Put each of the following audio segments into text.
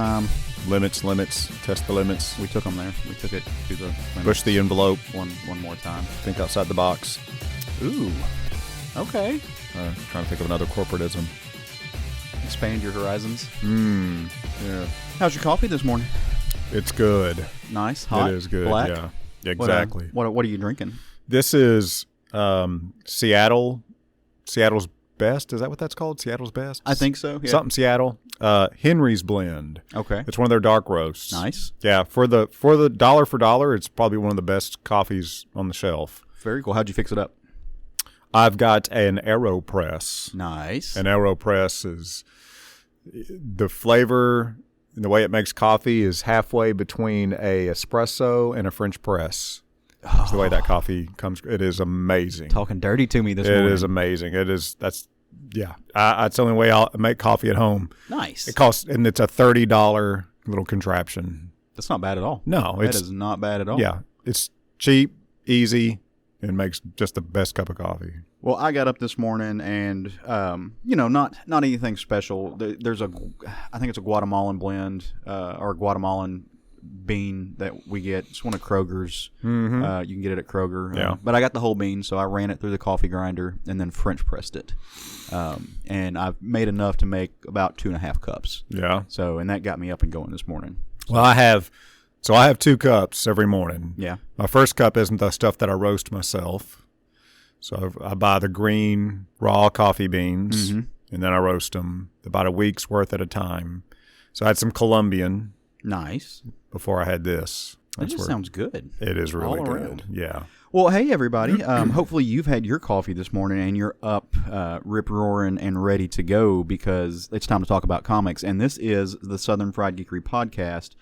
time. Limits. Test the limits. We took them there. We took it to the limits. Push the envelope. One more time. Think outside the box. Ooh. Okay. Trying to think of another corporatism. Expand your horizons. Yeah. How's your coffee this morning? It's good. Nice. Hot. It is good. Black? Yeah. Exactly. What are you drinking? This is Seattle's Best. Is that what that's called? Seattle's Best? I think so. Yeah. Something Seattle. Henry's Blend. Okay. It's one of their dark roasts. Nice. Yeah. For the dollar for dollar, it's probably one of the best coffees on the shelf. Very cool. How'd you fix it up? I've got an AeroPress. Nice. An AeroPress is the flavor and the way it makes coffee is halfway between a espresso and a French press. That's the way that coffee comes. It is amazing. Talking dirty to me this morning. It is amazing. That's the only way I'll make coffee at home. Nice. It costs, and it's a $30 little contraption. That's not bad at all. No, that is not bad at all. Yeah, it's cheap, easy, and makes just the best cup of coffee. Well, I got up this morning and, not anything special. There's I think it's a Guatemalan blend or Guatemalan bean that we get. It's one of Kroger's. Mm-hmm. You can get it at Kroger. Yeah. But I got the whole bean, so I ran it through the coffee grinder and then French pressed it. And I've made enough to make about 2.5 cups. Yeah. So, and that got me up and going this morning. Well, I have 2 cups every morning. Yeah. My first cup isn't the stuff that I roast myself. So I buy the green raw coffee beans, and then I roast them about a week's worth at a time. So I had some Colombian. Nice. Before I had this. That just sounds good. It is really all good. Around. Yeah. Well, hey, everybody. Hopefully you've had your coffee this morning and you're up, rip-roaring and ready to go because it's time to talk about comics. And this is the Southern Fried Geekery Podcast,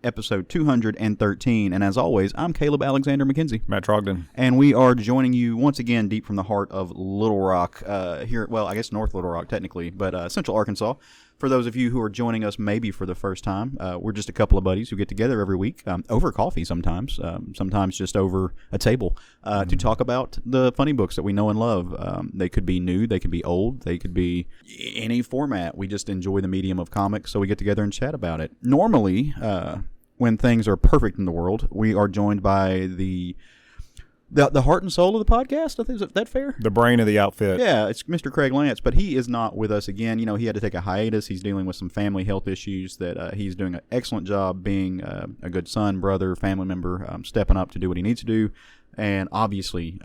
episode 213. And as always, I'm Caleb Alexander McKenzie. Matt Trogdon. And we are joining you once again deep from the heart of Little Rock, here, well, I guess North Little Rock technically, but Central Arkansas. For those of you who are joining us maybe for the first time, we're just a couple of buddies who get together every week, over coffee sometimes just over a table, to talk about the funny books that we know and love. They could be new, they could be old, they could be any format. We just enjoy the medium of comics, so we get together and chat about it. Normally, when things are perfect in the world, we are joined by the heart and soul of the podcast. Is that fair? The brain of the outfit. Yeah, it's Mr. Craig Lance, but he is not with us again. You know, he had to take a hiatus. He's dealing with some family health issues that he's doing an excellent job being a good son, brother, family member, stepping up to do what he needs to do. And obviously,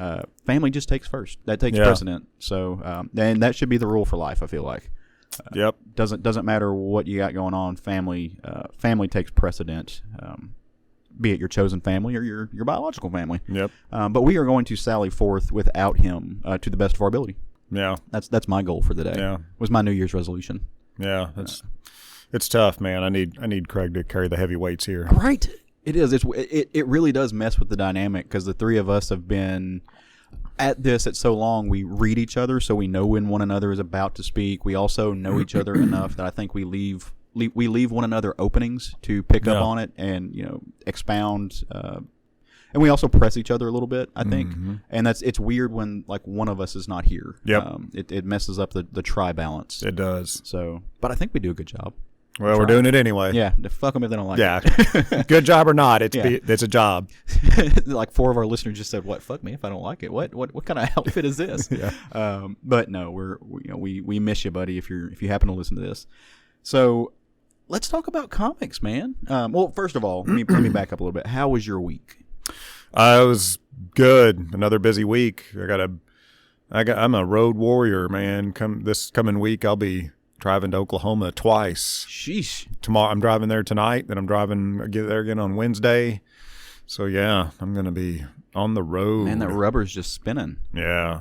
family just takes first. That takes precedent. So, and that should be the rule for life, I feel like. Yep. Doesn't matter what you got going on. Family takes precedent. Be it your chosen family or your biological family. Yep. But we are going to sally forth without him to the best of our ability. Yeah. That's my goal for the day. Yeah. Was my New Year's resolution. Yeah. It's tough, man. I need Craig to carry the heavy weights here. Right. It is. It really does mess with the dynamic because the three of us have been at this at so long. We read each other, so we know when one another is about to speak. We also know each other enough that I think we leave one another openings to pick up on it and expound, and we also press each other a little bit, I think. And it's weird when like one of us is not here. Yep. It messes up the tri balance. It does. So, but I think we do a good job. Well, we're doing it anyway. Yeah, fuck them if they don't like it. Good job or not, it's a job. Like 4 of our listeners just said, "What? Fuck me if I don't like it." What kind of outfit is this? Yeah. But no, we miss you, buddy. If you happen to listen to this, so. Let's talk about comics, man. Well, first of all, let me back up a little bit. How was your week? It was good. Another busy week. I'm a road warrior, man. This coming week, I'll be driving to Oklahoma twice. Sheesh. Tomorrow, I'm driving there tonight. Then I'm get there again on Wednesday. So yeah, I'm gonna be on the road. Man, that rubber's just spinning. Yeah.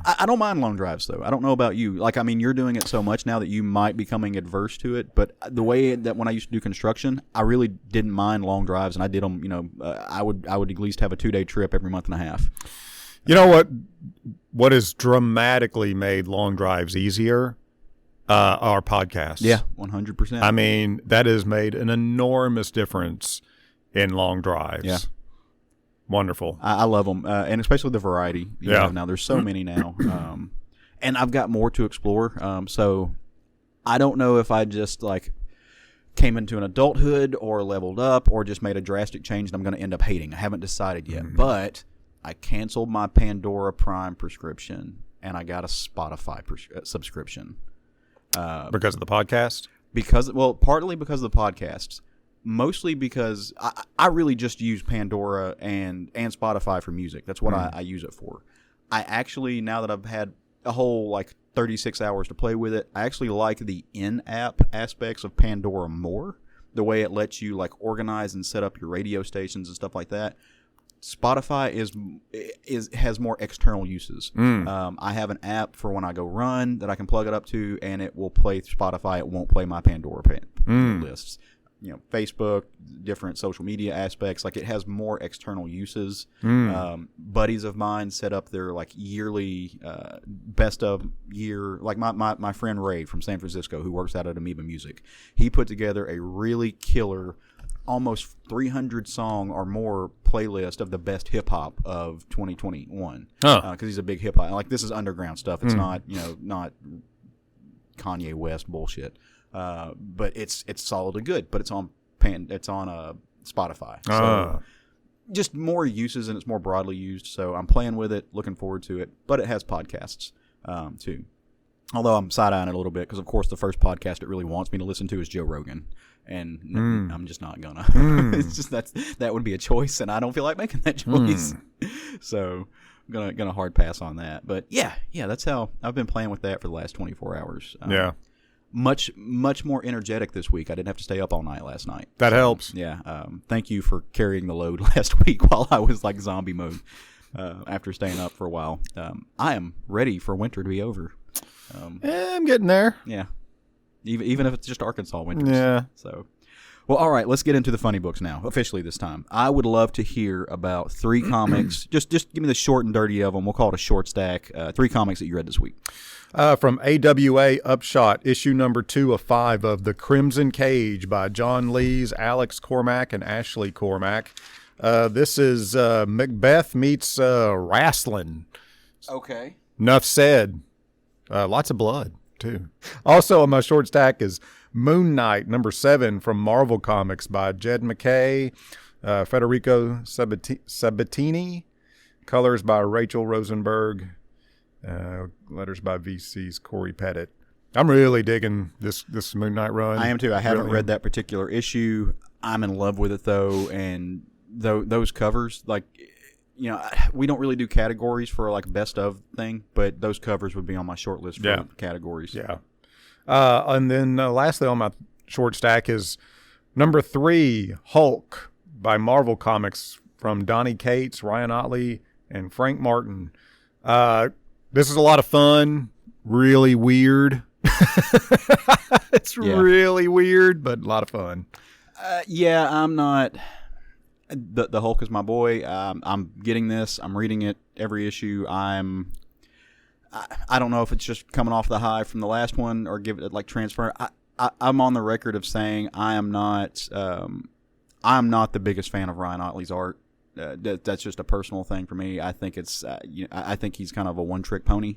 I don't mind long drives though. I don't know about you. Like, I mean, you're doing it so much now that you might be becoming adverse to it. But the way that when I used to do construction, I really didn't mind long drives, and I did them. I would at least have a 2-day trip every month and a half. You know what has dramatically made long drives easier? Our podcast. Yeah, 100%. I mean, that has made an enormous difference in long drives. Yeah. Wonderful. I love them, and especially the variety. You know, now there's so many now, and I've got more to explore. So I don't know if I just like came into an adulthood or leveled up or just made a drastic change that I'm going to end up hating. I haven't decided yet, but I canceled my Pandora Prime prescription and I got a Spotify subscription. Because of the podcast? Partly because of the podcasts. Mostly because I really just use Pandora and Spotify for music. That's what I use it for. I actually, now that I've had a whole 36 hours to play with it, I actually like the in-app aspects of Pandora more. The way it lets you organize and set up your radio stations and stuff like that. Spotify has more external uses. I have an app for when I go run that I can plug it up to, and it will play Spotify. It won't play my Pandora lists. Facebook, different social media aspects. It has more external uses. Buddies of mine set up their yearly best of year. My friend Ray from San Francisco, who works out at Amoeba Music, he put together a really killer, almost 300 song or more playlist of the best hip hop of 2021. Because he's a big hip hop. This is underground stuff. It's not Kanye West bullshit. But it's solidly good. But it's on Spotify. So just more uses, and it's more broadly used. So I'm playing with it, looking forward to it. But it has podcasts too. Although I'm side-eyeing it a little bit because, of course, the first podcast it really wants me to listen to is Joe Rogan. And I'm just not gonna. It's just that would be a choice, and I don't feel like making that choice. So I'm gonna hard pass on that. But yeah, that's how I've been playing with that for the last 24 hours. Much more energetic this week. I didn't have to stay up all night last night. That helps. Yeah. Thank you for carrying the load last week while I was zombie mode. After staying up for a while, I am ready for winter to be over. I'm getting there. Yeah. Even if it's just Arkansas winters. Yeah. So, well, all right. Let's get into the funny books now. Officially this time, I would love to hear about 3 comics. Just give me the short and dirty of them. We'll call it a short stack. 3 comics that you read this week. From AWA Upshot, issue number 2 of 5 of The Crimson Cage by John Lees, Alex Cormack, and Ashley Cormack. This is Macbeth meets wrestling. Okay. Enough said. Lots of blood, too. Also on my short stack is Moon Knight, number 7 from Marvel Comics by Jed McKay, Federico Sabatini, colors by Rachel Rosenberg, letters by VC's Corey Pettit. I'm really digging this Moon Knight run. I am too. I haven't read that particular issue. I'm in love with it though, and those covers, we don't really do categories for best of thing, but those covers would be on my short list for categories. Yeah. And then lastly on my short stack is number 3, Hulk by Marvel Comics from Donnie Cates, Ryan Otley, and Frank Martin. This is a lot of fun, really weird. It's really weird, but a lot of fun. I'm not. The Hulk is my boy. I'm getting this. I'm reading it every issue. I don't know if it's just coming off the high from the last one or give it transfer. I'm on the record of saying I'm not the biggest fan of Ryan Otley's art. That's just a personal thing for me. I think it's I think he's kind of a one-trick pony.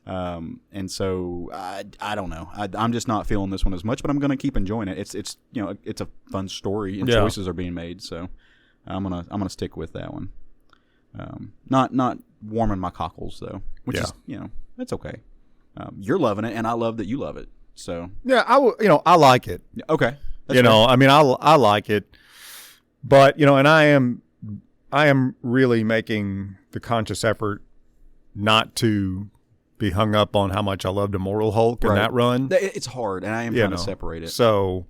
And so I don't know. I'm just not feeling this one as much, but I'm going to keep enjoying it. It's a fun story and choices are being made. So I'm gonna stick with that one. Not warming my cockles though, which is that's okay. You're loving it, and I love that you love it. So yeah, I like it. Okay, I mean I like it, but and I am really making the conscious effort not to be hung up on how much I loved Immortal Hulk in that run. It's hard, and I am trying to separate it. So,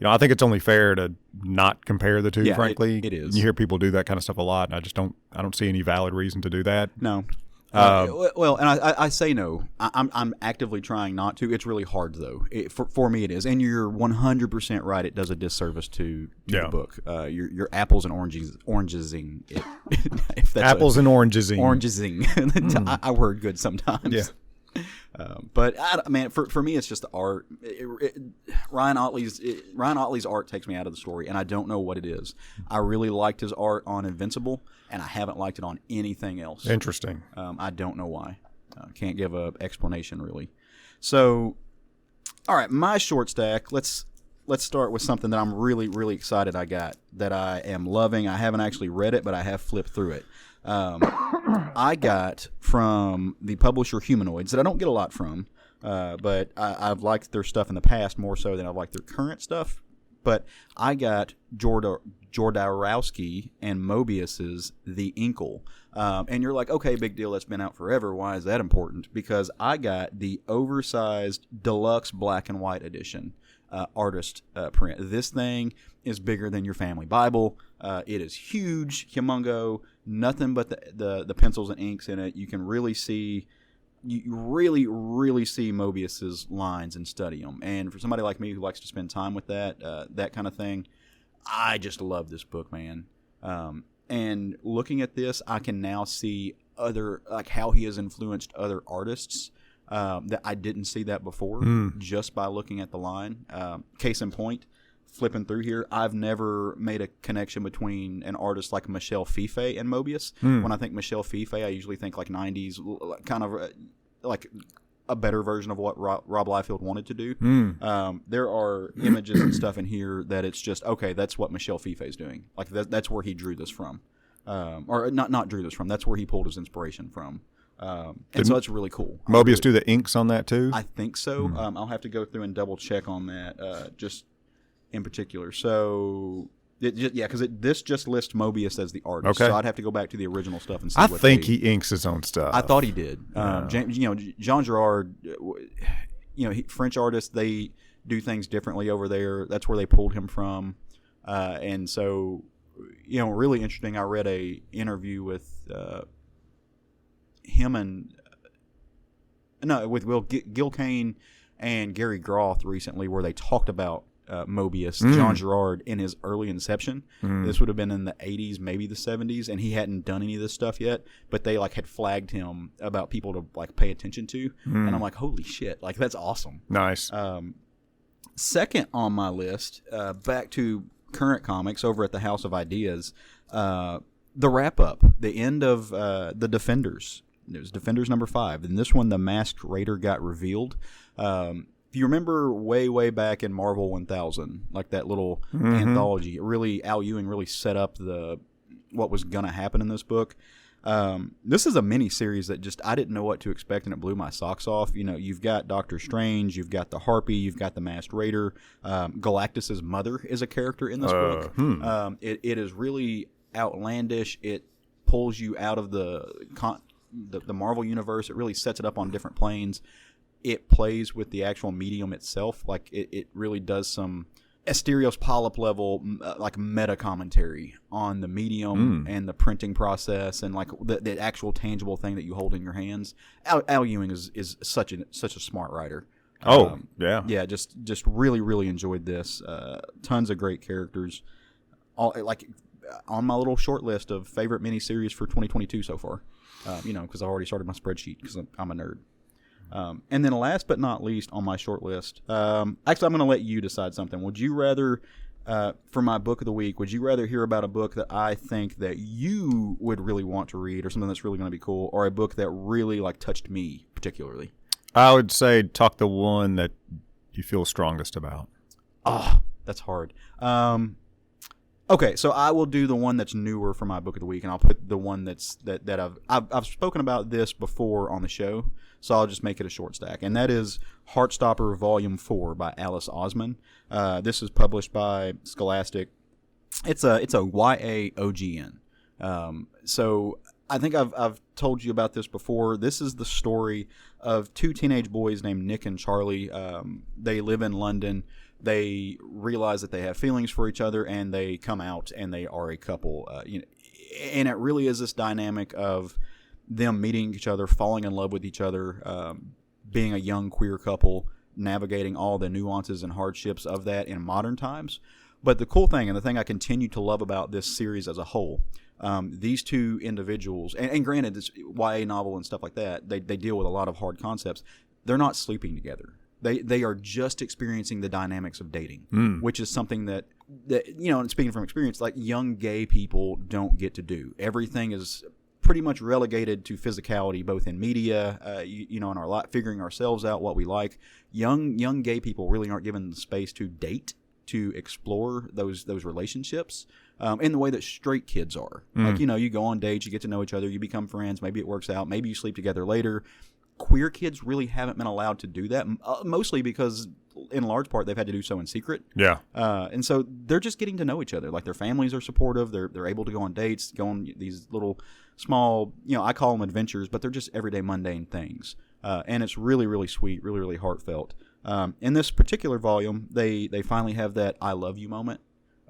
I think it's only fair to not compare the two, frankly. It is. You hear people do that kind of stuff a lot, and I don't see any valid reason to do that. No. And I say no. I'm actively trying not to. It's really hard, though. For me, it is. And you're 100% right. It does a disservice to the book. You're apples and orangesing it. If that's apples and orangesing. Orangesing. I word good sometimes. Yeah. But for me, it's just the art. Ryan Otley's art takes me out of the story, and I don't know what it is. I really liked his art on Invincible, and I haven't liked it on anything else. Interesting. I don't know why. Can't give a explanation really. So, all right, my short stack. Let's let's start with something that I'm really, really excited I got, that I am loving. I haven't actually read it, but I have flipped through it. I got from the publisher Humanoids, that I don't get a lot from, but I've liked their stuff in the past more so than I've liked their current stuff. But I got Jodorowsky and Mobius's The Incal. And you're like, okay, big deal, that's been out forever. Why is that important? Because I got the oversized deluxe black and white edition artist print. This thing is bigger than your family Bible. It is huge, humongo, nothing but the pencils and inks in it. You can really see... You really, really see Mobius's lines and study them. And for somebody like me who likes to spend time with that kind of thing, I just love this book, man. And looking at this, I can now see how he has influenced other artists that I didn't see that before just by looking at the line. Case in point, flipping through here, I've never made a connection between an artist like Michel Fiffe and Mobius. When I think Michel Fiffe, I usually think like 90s, kind of like a better version of what Rob Liefeld wanted to do. There are images and stuff in here that it's just, okay, that's what Michel Fiffe is doing. Like that's where he drew this from. Or not drew this from, that's where he pulled his inspiration from. And so it's really cool. Mobius do the inks on that too? I think so. I'll have to go through and double check on that. Just in particular. So, because this just lists Mobius as the artist. Okay. So I'd have to go back to the original stuff and see I think he inks his own stuff. I thought he did. Yeah. Jean Girard, French artists, they do things differently over there. That's where they pulled him from. And so, really interesting. I read a interview with with Will Gil Kane and Gary Groth recently, where they talked about Mobius, Jean Girard, in his early inception. This would have been in the 80s, maybe the 70s, and he hadn't done any of this stuff yet, but they had flagged him about people to pay attention to. And I'm like, holy shit, that's awesome. Nice. Second on my list, back to current comics over at the House of Ideas, the wrap up, the end of the Defenders. It was Defenders number 5, and this one, the Masked Raider got revealed. If you remember way back in Marvel 1000, that little anthology, Al Ewing really set up what was going to happen in this book. This is a mini series that I didn't know what to expect, and it blew my socks off. You've got Doctor Strange, you've got the Harpy, you've got the Masked Raider. Galactus's mother is a character in this book. It is really outlandish. It pulls you out of the Marvel universe. It really sets it up on different planes. It plays with the actual medium itself. It really does some Asterios Polyp level, meta commentary on the medium and the printing process and the actual tangible thing that you hold in your hands. Al Ewing is such a smart writer. Yeah. Just really enjoyed this. Tons of great characters. All on my little short list of favorite miniseries for 2022 so far. Because I already started my spreadsheet because I'm a nerd. And then last but not least on my short list, actually I'm going to let you decide something. Would you rather, for my book of the week, would you rather hear about a book that I think that you would really want to read or something that's really going to be cool, or a book that really touched me particularly? I would say talk the one that you feel strongest about. That's hard. Okay, so I will do the one that's newer for my book of the week, and I'll put the one that I've spoken about this before on the show, so I'll just make it a short stack, and that is Heartstopper Volume 4 by Alice Osmond. This is published by Scholastic. It's a YA OGN. So I think I've told you about this before. This is the story of two teenage boys named Nick and Charlie. They live in London. They realize that they have feelings for each other, and they come out, and they are a couple. And it really is this dynamic of them meeting each other, falling in love with each other, being a young queer couple, navigating all the nuances and hardships of that in modern times. But the cool thing, and the thing I continue to love about this series as a whole, these two individuals, and granted, it's YA novel and stuff like that, they deal with a lot of hard concepts. They're not sleeping together. They are just experiencing the dynamics of dating, which is something that and speaking from experience, young gay people don't get to do. Everything is pretty much relegated to physicality, both in media, in our life, figuring ourselves out, what we like. Young gay people really aren't given the space to date to explore those relationships in the way that straight kids are. Like, you know, you go on dates, you get to know each other, you become friends, maybe it works out, maybe you sleep together later. Queer kids really haven't been allowed to do that, mostly because in large part they've had to do so in secret. Yeah. And so they're just getting to know each other. Like, their families are supportive. They're able to go on dates, go on these little small, you know, I call them adventures, but they're just everyday mundane things. And it's really, really sweet, really, really heartfelt. In this particular volume, they finally have that "I love you" moment,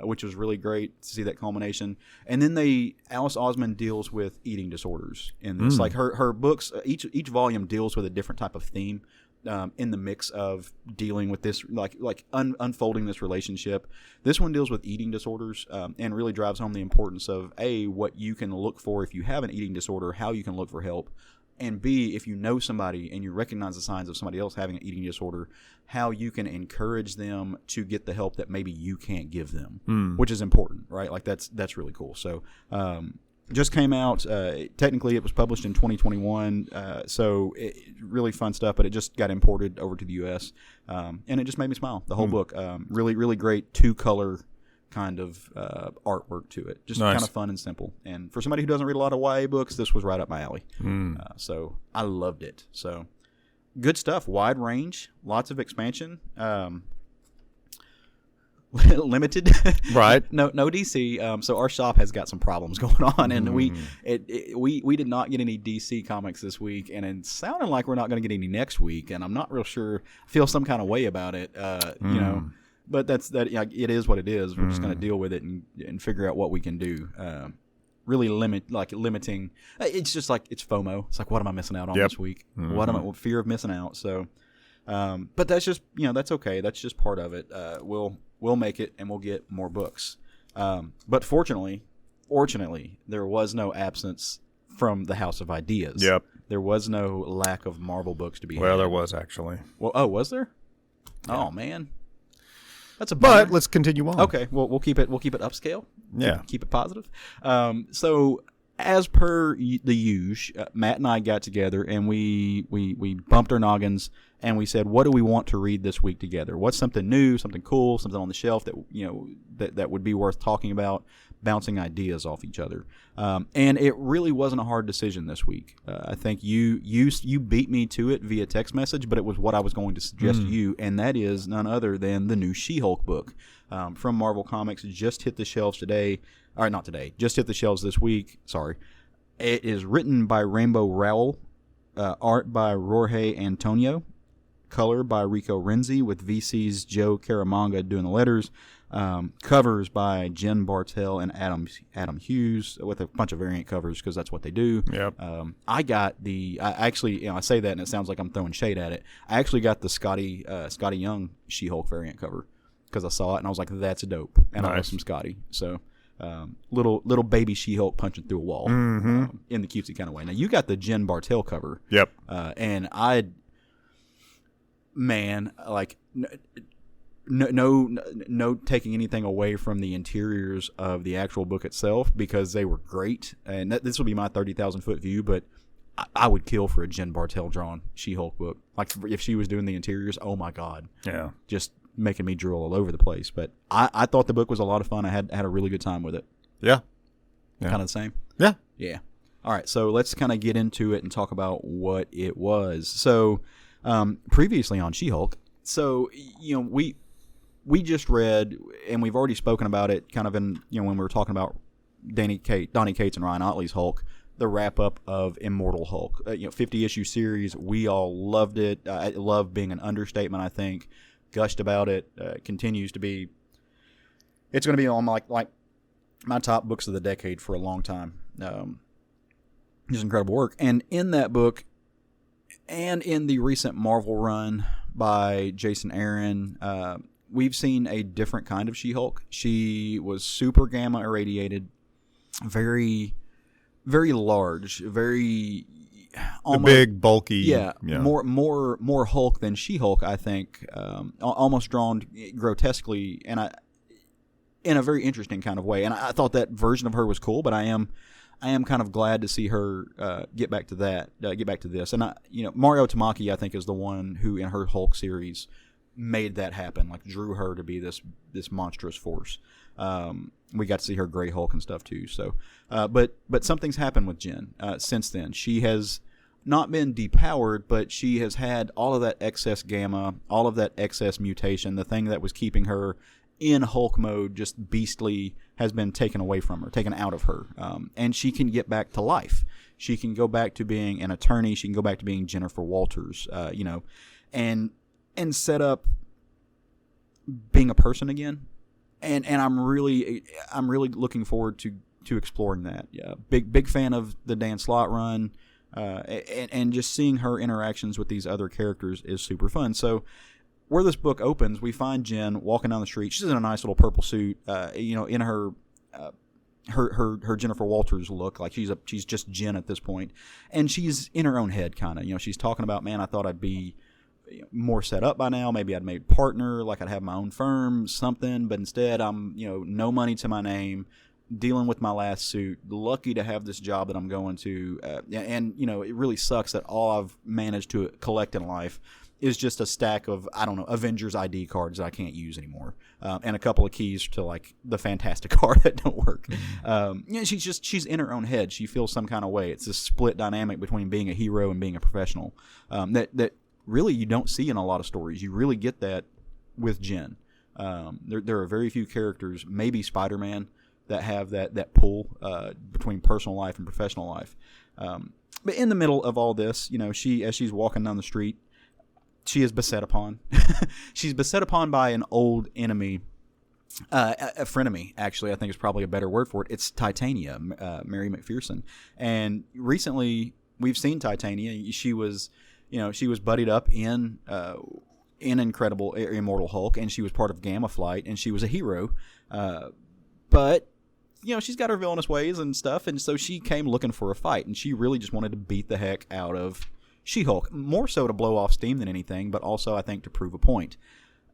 which was really great to see that culmination. And then Alice Osmond deals with eating disorders in this. Like, her books, each volume deals with a different type of theme in the mix of dealing with this, unfolding this relationship. This one deals with eating disorders and really drives home the importance of, A, what you can look for if you have an eating disorder, how you can look for help, and B, if you know somebody and you recognize the signs of somebody else having an eating disorder, how you can encourage them to get the help that maybe you can't give them, which is important, right? Like, that's really cool. So, just came out. Technically, it was published in 2021, so really fun stuff, but it just got imported over to the U.S., and it just made me smile. The whole book, really, really great two-color kind of artwork to it. Just nice. Kind of fun and simple. And for somebody who doesn't read a lot of YA books, this was right up my alley. So I loved it. So good stuff. Wide range, lots of expansion. Limited, right? No DC. So our shop has got some problems going on, and we did not get any DC comics this week, and it sounded like we're not going to get any next week, and I'm not real sure. I feel some kind of way about it, you know. But it is what it is. We're just going to deal with it and figure out what we can do. Really limiting. It's just like, it's FOMO. It's like, what am I missing out on this week? Fear of missing out. So, but that's just, you know, that's okay. That's just part of it. We'll make it, and we'll get more books. But fortunately, there was no absence from the House of Ideas. Yep. There was no lack of Marvel books to be had. Well, there was actually. Well, was there? Yeah. Oh man. That's a bummer. But let's continue on. Okay, well, we'll keep it upscale. Yeah, keep it positive. So, as per the usual, Matt and I got together and we bumped our noggins and we said, what do we want to read this week together? What's something new, something cool, something on the shelf that, you know, that would be worth talking about, bouncing ideas off each other. And it really wasn't a hard decision this week. I think you beat me to it via text message, but it was what I was going to suggest to you, and that is none other than the new She-Hulk book from Marvel Comics. Just hit the shelves today. All right, not today. Just hit the shelves this week. Sorry. It is written by Rainbow Rowell, art by Jorge Antonio, color by Rico Renzi, with VC's Joe Caramagna doing the letters. Covers by Jen Bartel and Adam Hughes, with a bunch of variant covers because that's what they do. Yep. I actually, you know, I say that and it sounds like I'm throwing shade at it. I actually got the Scotty Young She-Hulk variant cover because I saw it and I was like, that's dope. And nice. I love some Scotty. So little baby She-Hulk punching through a wall in the cutesy kind of way. Now you got the Jen Bartel cover. Yep. And no taking anything away from the interiors of the actual book itself, because they were great. And this will be my 30,000 foot view, but I would kill for a Jen Bartel drawn She-Hulk book. Like, if she was doing the interiors, oh my God. Yeah. Just making me drool all over the place. But I thought the book was a lot of fun. I had a really good time with it. Yeah. Kind of the same? Yeah. Yeah. All right. So let's kind of get into it and talk about what it was. So previously on She-Hulk, so, you know, we just read, and we've already spoken about it kind of in, you know, when we were talking about Donny Cates and Ryan Ottley's Hulk, the wrap-up of Immortal Hulk. 50-issue series. We all loved it. Love being an understatement, I think. Gushed about it. Continues to be. It's going to be on like my top books of the decade for a long time. Just incredible work. And in that book, and in the recent Marvel run by Jason Aaron, we've seen a different kind of She-Hulk. She was super gamma irradiated, very, very large, very almost, big, bulky. Yeah, more Hulk than She-Hulk, I think. Almost drawn grotesquely, and in a very interesting kind of way. And I thought that version of her was cool, but I am kind of glad to see her get back to this. And Mario Tamaki, I think, is the one who in her Hulk series made that happen, like drew her to be this monstrous force. We got to see her Grey Hulk and stuff too. So, but something's happened with Jen since then. She has not been depowered, but she has had all of that excess gamma, all of that excess mutation. The thing that was keeping her in Hulk mode, just beastly, has been taken away from her, taken out of her, and she can get back to life. She can go back to being an attorney. She can go back to being Jennifer Walters, and set up being a person again. And I'm really looking forward to exploring that. Yeah, big fan of the Dan Slott run, and just seeing her interactions with these other characters is super fun. So, where this book opens, we find Jen walking down the street. She's in a nice little purple suit, in her Jennifer Walters look, like she's just Jen at this point, and she's in her own head, kind of. She's talking about, man, I thought I'd be more set up by now. Maybe I'd made partner, like I'd have my own firm, something. But instead, I'm no money to my name, dealing with my last suit. Lucky to have this job that I'm going to, and it really sucks that all I've managed to collect in life is just a stack of, I don't know, Avengers ID cards that I can't use anymore, and a couple of keys to like the Fantastic car that don't work. She's in her own head. She feels some kind of way. It's this split dynamic between being a hero and being a professional that really you don't see in a lot of stories. You really get that with Jen. There are very few characters, maybe Spider-Man, that have that pull between personal life and professional life. But in the middle of all this, as she's walking down the street, she is beset upon. She's beset upon by an old enemy, a frenemy, actually, I think is probably a better word for it. It's Titania, Mary McPherson. And recently, we've seen Titania. She was buddied up in Incredible Immortal Hulk, and she was part of Gamma Flight, and she was a hero. But she's got her villainous ways and stuff, and so she came looking for a fight, and she really just wanted to beat the heck out of She-Hulk, more so to blow off steam than anything, but also I think to prove a point.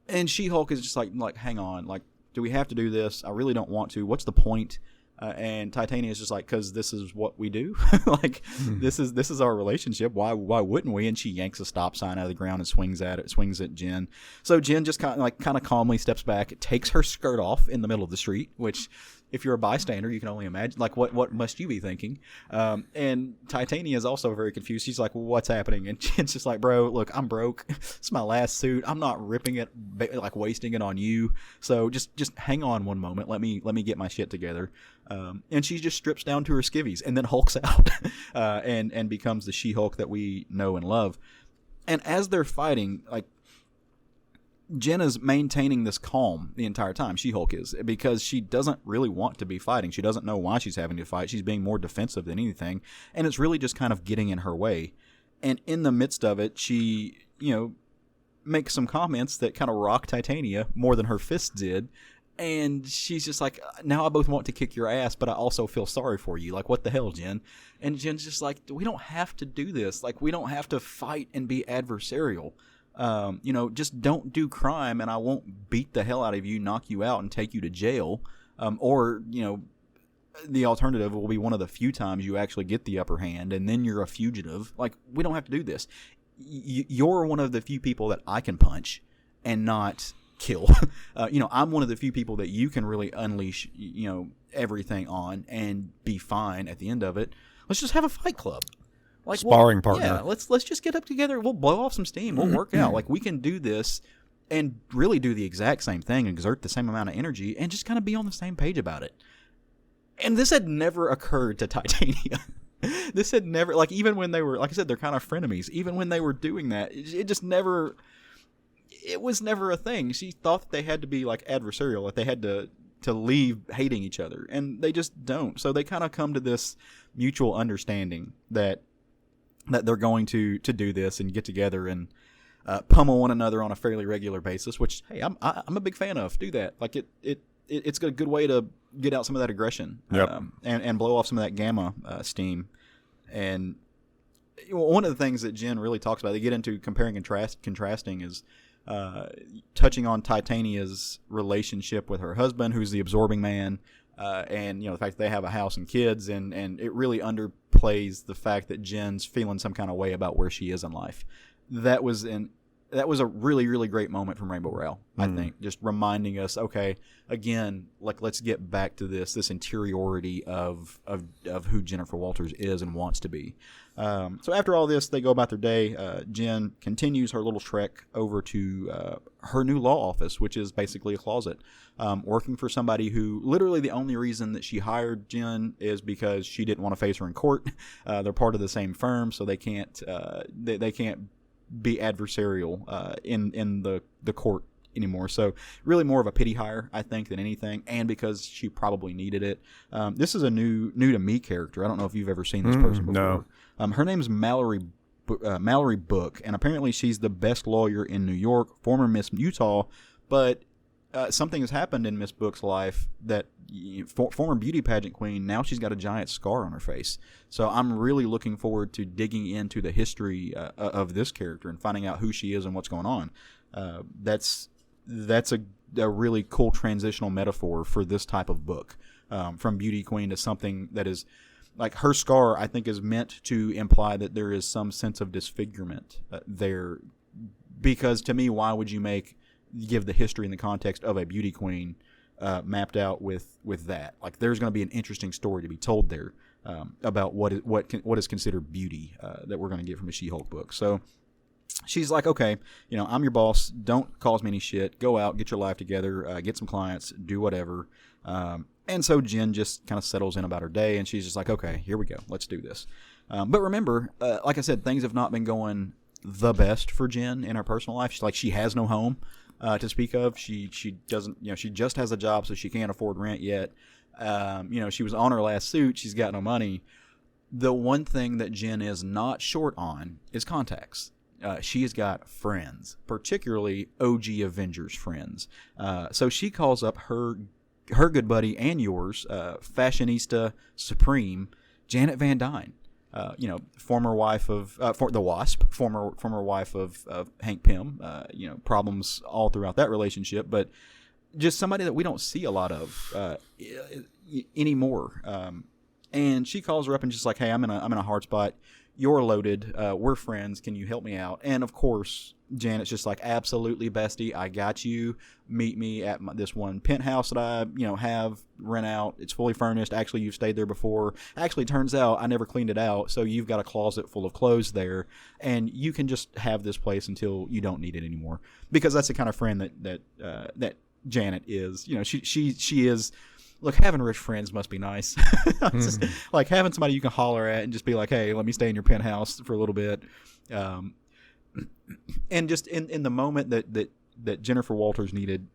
And She-Hulk is just like, hang on, like, do we have to do this? I really don't want to. What's the point? And Titania is just like, because this is what we do. Like, this is our relationship. Why wouldn't we? And she yanks a stop sign out of the ground and swings at Jen. So Jen just kind of calmly steps back, takes her skirt off in the middle of the street, which, if you're a bystander, you can only imagine, like, what must you be thinking? And Titania is also very confused. She's like, well, what's happening? And Jen's just like, bro, look, I'm broke. It's my last suit. I'm not ripping it, like wasting it on you. So just hang on one moment. Let me get my shit together. And she just strips down to her skivvies and then hulks out and becomes the She-Hulk that we know and love. And as they're fighting, like, Jen is maintaining this calm the entire time. She-Hulk is, because she doesn't really want to be fighting. She doesn't know why she's having to fight. She's being more defensive than anything, and it's really just kind of getting in her way. And in the midst of it, she, makes some comments that kind of rock Titania more than her fists did. And she's just like, now I both want to kick your ass, but I also feel sorry for you. Like, what the hell, Jen? And Jen's just like, we don't have to do this. Like, we don't have to fight and be adversarial. Just don't do crime, and I won't beat the hell out of you, knock you out, and take you to jail. Or the alternative will be one of the few times you actually get the upper hand, and then you're a fugitive. Like, we don't have to do this. You're one of the few people that I can punch and not kill. I'm one of the few people that you can really unleash, everything on and be fine at the end of it. Let's just have a fight club. Like, sparring partner. Yeah, let's just get up together. We'll blow off some steam. We'll work out. Like, we can do this and really do the exact same thing, exert the same amount of energy, and just kind of be on the same page about it. And this had never occurred to Titania. This had never, like, even when they were, like I said, they're kind of frenemies. Even when they were doing that, it just never, it was never a thing. She thought that they had to be, like, adversarial, that they had to leave hating each other, and they just don't. So they kind of come to this mutual understanding that they're going to do this and get together and pummel one another on a fairly regular basis, which, hey, I'm a big fan of. Do that. Like, it's a good way to get out some of that aggression. Yep. And blow off some of that gamma steam. And one of the things that Jen really talks about, they get into comparing and contrasting, is touching on Titania's relationship with her husband, who's the absorbing man, and the fact that they have a house and kids, and it really underplays the fact that Jen's feeling some kind of way about where she is in life. That was an that was a really, really great moment from Rainbow Rowell, I think. Just reminding us, okay, again, like, let's get back to this interiority of who Jennifer Walters is and wants to be. So after all this, they go about their day. Jen continues her little trek over to her new law office, which is basically a closet, working for somebody who literally the only reason that she hired Jen is because she didn't want to face her in court. They're part of the same firm, so they can't they can't be adversarial in the court anymore. So really more of a pity hire, I think, than anything, and because she probably needed it. This is a new to me character. I don't know if you've ever seen this person before. No. Her name is Mallory Book, and apparently she's the best lawyer in New York, former Miss Utah, but something has happened in Miss Book's life that former beauty pageant queen, now she's got a giant scar on her face. So I'm really looking forward to digging into the history of this character and finding out who she is and what's going on. That's a really cool transitional metaphor for this type of book, from beauty queen to something that is like her scar. I think is meant to imply that there is some sense of disfigurement there, because to me, why would you give the history and the context of a beauty queen mapped out with that? Like, there's going to be an interesting story to be told there about what is considered beauty that we're going to get from a She-Hulk book. So she's like, okay, I'm your boss. Don't cause me any shit. Go out, get your life together, get some clients, do whatever. And so Jen just kind of settles in about her day, and she's just like, okay, here we go. Let's do this. But remember, like I said, things have not been going the best for Jen in her personal life. She has no home to speak of. She doesn't, she just has a job, so she can't afford rent yet. She was on her last suit. She's got no money. The one thing that Jen is not short on is contacts. She has got friends, particularly OG Avengers friends. So she calls up her good buddy and yours, fashionista supreme, Janet Van Dyne. Former wife of the Wasp, former wife of Hank Pym. Problems all throughout that relationship, but just somebody that we don't see a lot of anymore. And she calls her up and just like, hey, I'm in a hard spot. You're loaded. We're friends. Can you help me out? And of course, Janet's just like, absolutely, bestie. I got you. Meet me at this one penthouse that I, have rent out. It's fully furnished. Actually, you've stayed there before. Actually, turns out I never cleaned it out. So you've got a closet full of clothes there, and you can just have this place until you don't need it anymore. Because that's the kind of friend that Janet is. She is. Look, having rich friends must be nice. Just, like having somebody you can holler at and just be like, hey, let me stay in your penthouse for a little bit. And just in the moment that Jennifer Walters needed,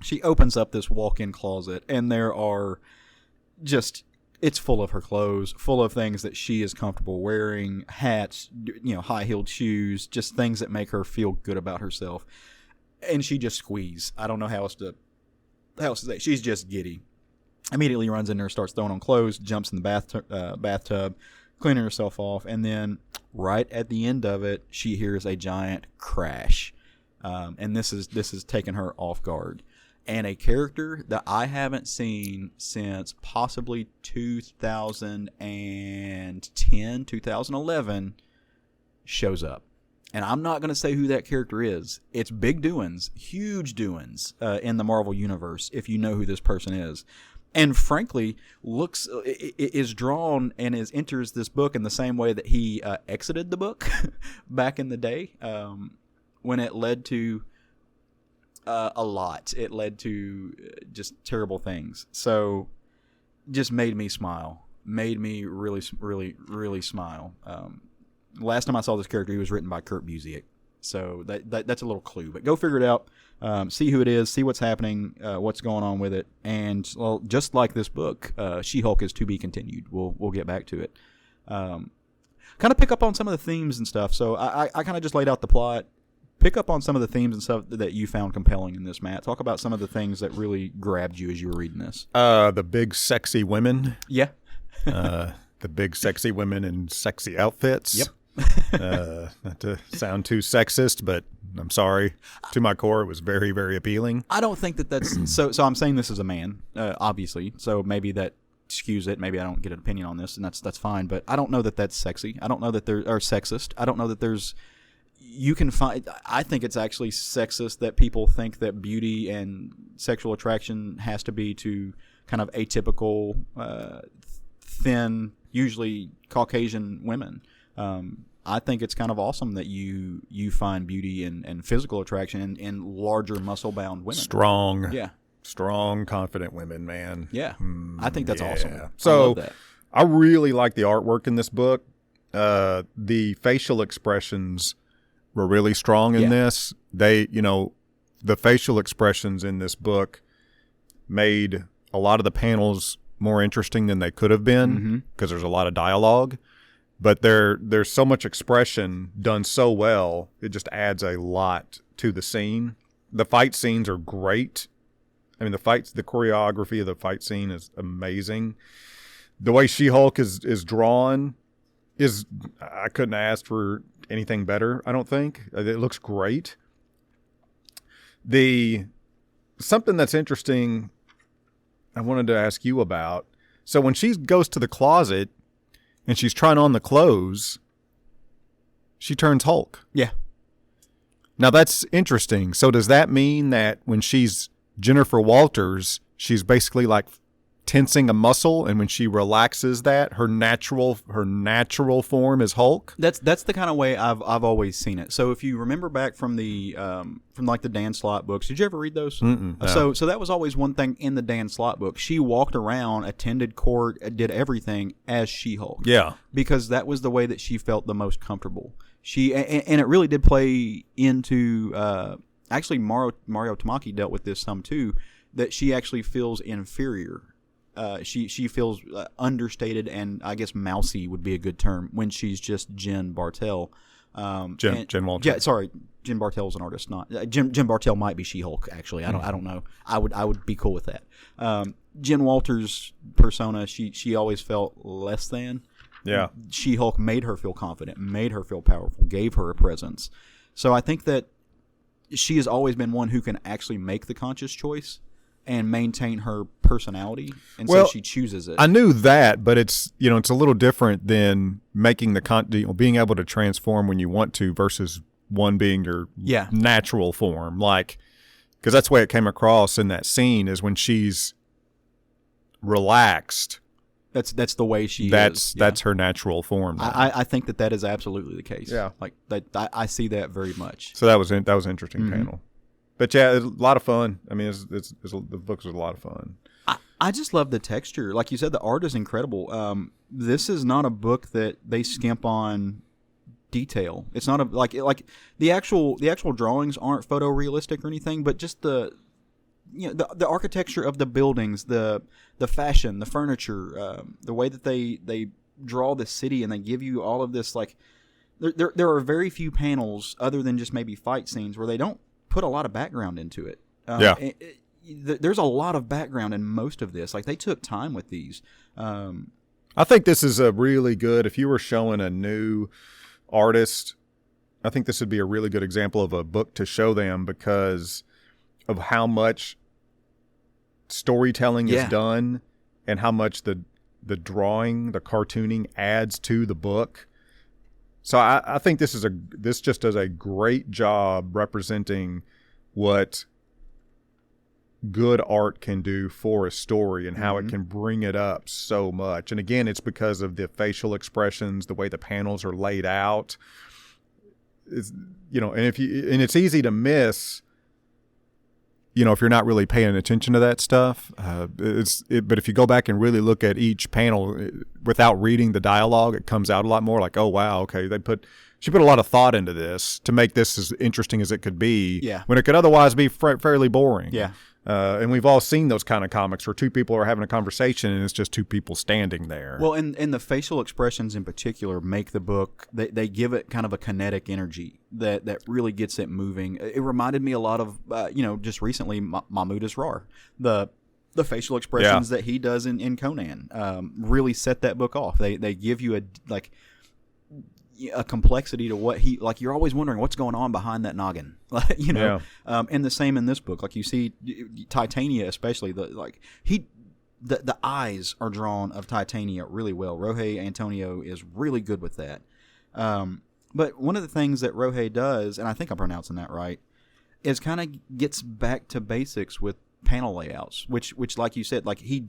she opens up this walk-in closet, and there are just, it's full of her clothes, full of things that she is comfortable wearing, hats, high-heeled shoes, just things that make her feel good about herself. And she just squeezes. I don't know how else to say. She's just giddy. Immediately runs in there, starts throwing on clothes, jumps in the bathtub, cleaning herself off, and then right at the end of it, she hears a giant crash, and this is taking her off guard. And a character that I haven't seen since possibly 2010, 2011 shows up. And I'm not going to say who that character is. It's big doings, huge doings in the Marvel Universe, if you know who this person is. And frankly, is drawn and enters this book in the same way that he exited the book back in the day, when it led to a lot. It led to just terrible things. So just made me smile. Made me really, really, really smile. Last time I saw this character, he was written by Kurt Busiek. So that's a little clue. But go figure it out. See who it is. See what's happening. What's going on with it. And well, just like this book, She-Hulk is to be continued. We'll get back to it. Kind of pick up on some of the themes and stuff. So I kind of just laid out the plot. Pick up on some of the themes and stuff that you found compelling in this, Matt. Talk about some of the things that really grabbed you as you were reading this. The big sexy women. Yeah. The big sexy women in sexy outfits. Yep. Not to sound too sexist, but I'm sorry. To my core, it was very, very appealing. I don't think that's so. So I'm saying this as a man, obviously. So maybe that skews it. Maybe I don't get an opinion on this, and that's fine. But I don't know that that's sexy. I don't know that or sexist. I don't know that there's you can find. I think it's actually sexist that people think that beauty and sexual attraction has to be to kind of atypical, thin, usually Caucasian women. I think it's kind of awesome that you find beauty and physical attraction in larger muscle-bound women. Strong, confident women, man. Yeah, I think that's awesome. So I love that. I really like the artwork in this book. The facial expressions were really strong in this. The facial expressions in this book made a lot of the panels more interesting than they could have been because there's a lot of dialogue. But there's so much expression done so well, it just adds a lot to the scene. The fight scenes are great. I mean, the choreography of the fight scene is amazing. The way She-Hulk is drawn I couldn't ask for anything better, I don't think. It looks great. Something that's interesting I wanted to ask you about. So when she goes to the closet and she's trying on the clothes, she turns Hulk. Yeah. Now that's interesting. So does that mean that when she's Jennifer Walters, she's basically like tensing a muscle, and when she relaxes that, her natural form is Hulk? That's the kind of way I've always seen it. So if you remember back from the the Dan Slott books, did you ever read those? No. So that was always one thing in the Dan Slott book. She walked around, attended court, did everything as She-Hulk. Yeah, because that was the way that she felt the most comfortable. And it really did play into actually Mario Tamaki dealt with this some too, that she actually feels inferior. She feels understated, and I guess mousy would be a good term when she's just Jen Bartel. Jen Walters. Yeah, sorry, Jen Bartel's an artist. Not Jen Bartel might be She-Hulk. Actually, I don't know. I would be cool with that. Jen Walters' persona, she always felt less than. Yeah. She-Hulk made her feel confident, made her feel powerful, gave her a presence. So I think that she has always been one who can actually make the conscious choice and maintain her personality, and so she chooses it. I knew that, but it's a little different than making being able to transform when you want to versus one being your natural form. Like, because that's the way it came across in that scene is when she's relaxed. That's the way she is. That's her natural form. I think that is absolutely the case. Yeah, like that. I see that very much. So that was an interesting panel. But yeah, it's a lot of fun. I mean, the book was a lot of fun. I just love the texture. Like you said, the art is incredible. This is not a book that they skimp on detail. It's not like the actual drawings aren't photorealistic or anything, but just the architecture of the buildings, the fashion, the furniture, the way that they draw the city, and they give you all of this. Like there are very few panels other than just maybe fight scenes where they don't put a lot of background into it. There's a lot of background in most of this. Like, they took time with these. I think this is a really good, if you were showing a new artist, I think this would be a really good example of a book to show them because of how much storytelling is done and how much the drawing, the cartooning adds to the book. So I think this just does a great job representing what good art can do for a story and how it can bring it up so much. And again, it's because of the facial expressions, the way the panels are laid out. It's, and it's easy to miss, if you're not really paying attention to that stuff. But if you go back and really look at each panel without reading the dialogue, it comes out a lot more like, oh wow, okay, she put a lot of thought into this to make this as interesting as it could be. Yeah. When it could otherwise be fairly boring. Yeah. And we've all seen those kind of comics where two people are having a conversation and it's just two people standing there. Well, and the facial expressions in particular make the book, they give it kind of a kinetic energy that really gets it moving. It reminded me a lot of, just recently, Mahmoud Asrar. The facial expressions that he does in Conan really set that book off. They give you a complexity to what you're always wondering what's going on behind that noggin, and the same in this book. Like, you see Titania, especially the eyes are drawn of Titania really well. Rohei Antonio is really good with that. But one of the things that Rohei does, and I think I'm pronouncing that right, is kind of gets back to basics with panel layouts, which like you said, like he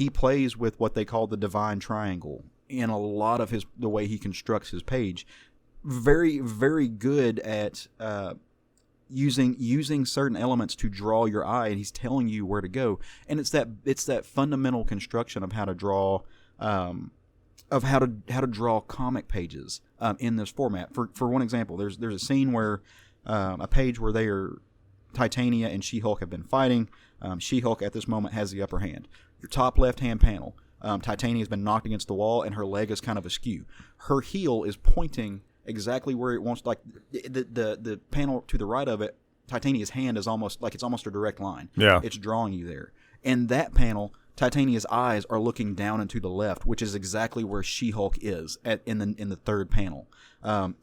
plays with what they call the divine triangle in a lot of the way he constructs his page. Very, very good at using certain elements to draw your eye, and he's telling you where to go. And it's that fundamental construction of how to draw comic pages in this format. For one example, there's a scene where a page where Titania and She-Hulk have been fighting. She-Hulk at this moment has the upper hand. Your top left-hand panel, Titania has been knocked against the wall, and her leg is kind of askew. Her heel is pointing exactly where it wants, like the panel to the right of it. Titania's hand is almost a direct line. Yeah, it's drawing you there. In that panel, Titania's eyes are looking down and to the left, which is exactly where She-Hulk is in the third panel.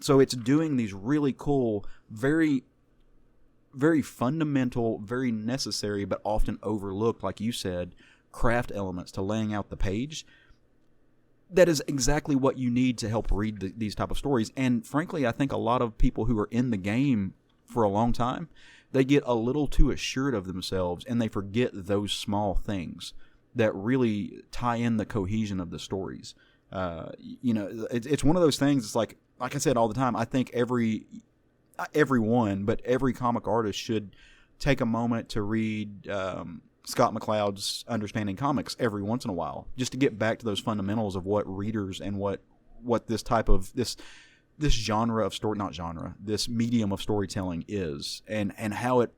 So it's doing these really cool, very, very fundamental, very necessary, but often overlooked, like you said, craft elements to laying out the page. That is exactly what you need to help read these type of stories. And frankly, I think a lot of people who are in the game for a long time, they get a little too assured of themselves, and they forget those small things that really tie in the cohesion of the stories. It's one of those things. It's like I said all the time, I think every comic artist should take a moment to read Scott McCloud's Understanding Comics every once in a while, just to get back to those fundamentals of what readers and what this type of this genre of story, not genre, this medium of storytelling is, and how it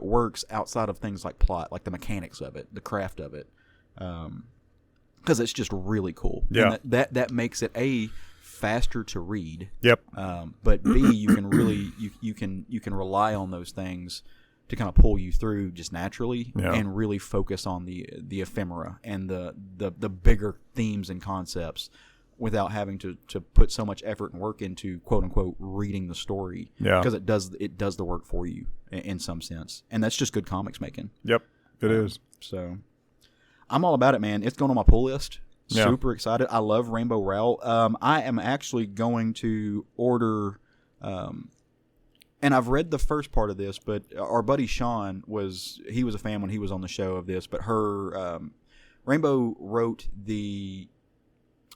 works outside of things like plot, like the mechanics of it, the craft of it, because it's just really cool. Yeah, and that makes it faster to read. Yep. But B, you can really you can rely on those things to kind of pull you through just naturally, and really focus on the ephemera and the bigger themes and concepts without having to put so much effort and work into quote unquote reading the story. Yeah. Because it does the work for you in some sense, and that's just good comics making. Yep, it is. So I'm all about it, man. It's going on my pull list. Yeah. Super excited. I love Rainbow Rowell. I am actually going to order, and I've read the first part of this, but our buddy Sean was a fan when he was on the show of this, but Rainbow wrote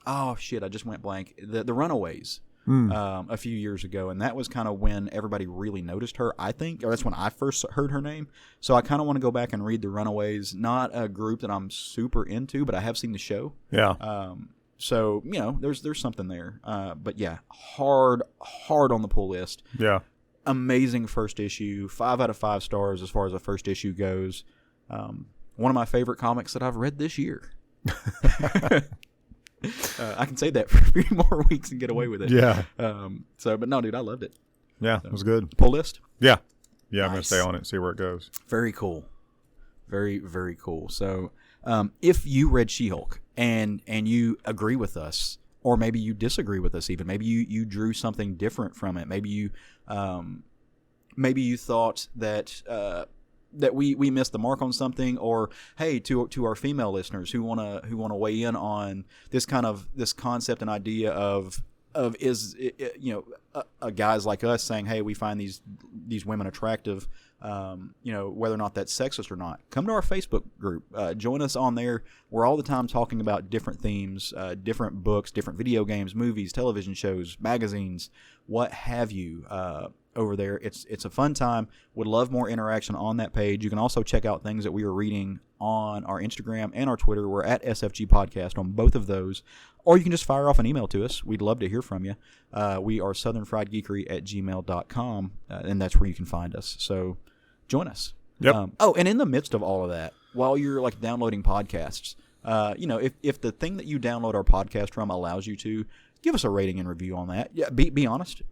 I just went blank. The Runaways a few years ago, and that was kind of when everybody really noticed her, I think, or that's when I first heard her name. So I kind of want to go back and read the Runaways. Not a group that I'm super into, but I have seen the show. Yeah. So there's something there. But yeah, hard on the pull list. Yeah. Amazing first issue. 5 out of 5 stars as far as a first issue goes. One of my favorite comics that I've read this year. I can say that for a few more weeks and get away with it. Yeah. But no, dude, I loved it. Yeah, it was good. Pull list? Yeah. Yeah, I'm going to Nice. stay on it, see where it goes. Very cool. Very, very cool. So if you read She-Hulk and you agree with us, or maybe you disagree with us even, maybe you drew something different from it, maybe you thought that we missed the mark on something, or hey, to our female listeners who want to weigh in on this concept and idea of guys like us saying, hey, we find these women attractive, whether or not that's sexist or not, come to our Facebook group, join us on there. We're all the time talking about different themes, different books, different video games, movies, television shows, magazines, what have you. Over there, it's a fun time. Would love more interaction on that page. You can also check out things that we are reading on our Instagram and our Twitter. We're at SFG Podcast on both of those, or you can just fire off an email to us. We'd love to hear from you. We are southernfriedgeekery@gmail.com, and that's where you can find us. So join us. Yep. And in the midst of all of that, while you're like downloading podcasts, if the thing that you download our podcast from allows you to, give us a rating and review on that. Yeah, be honest.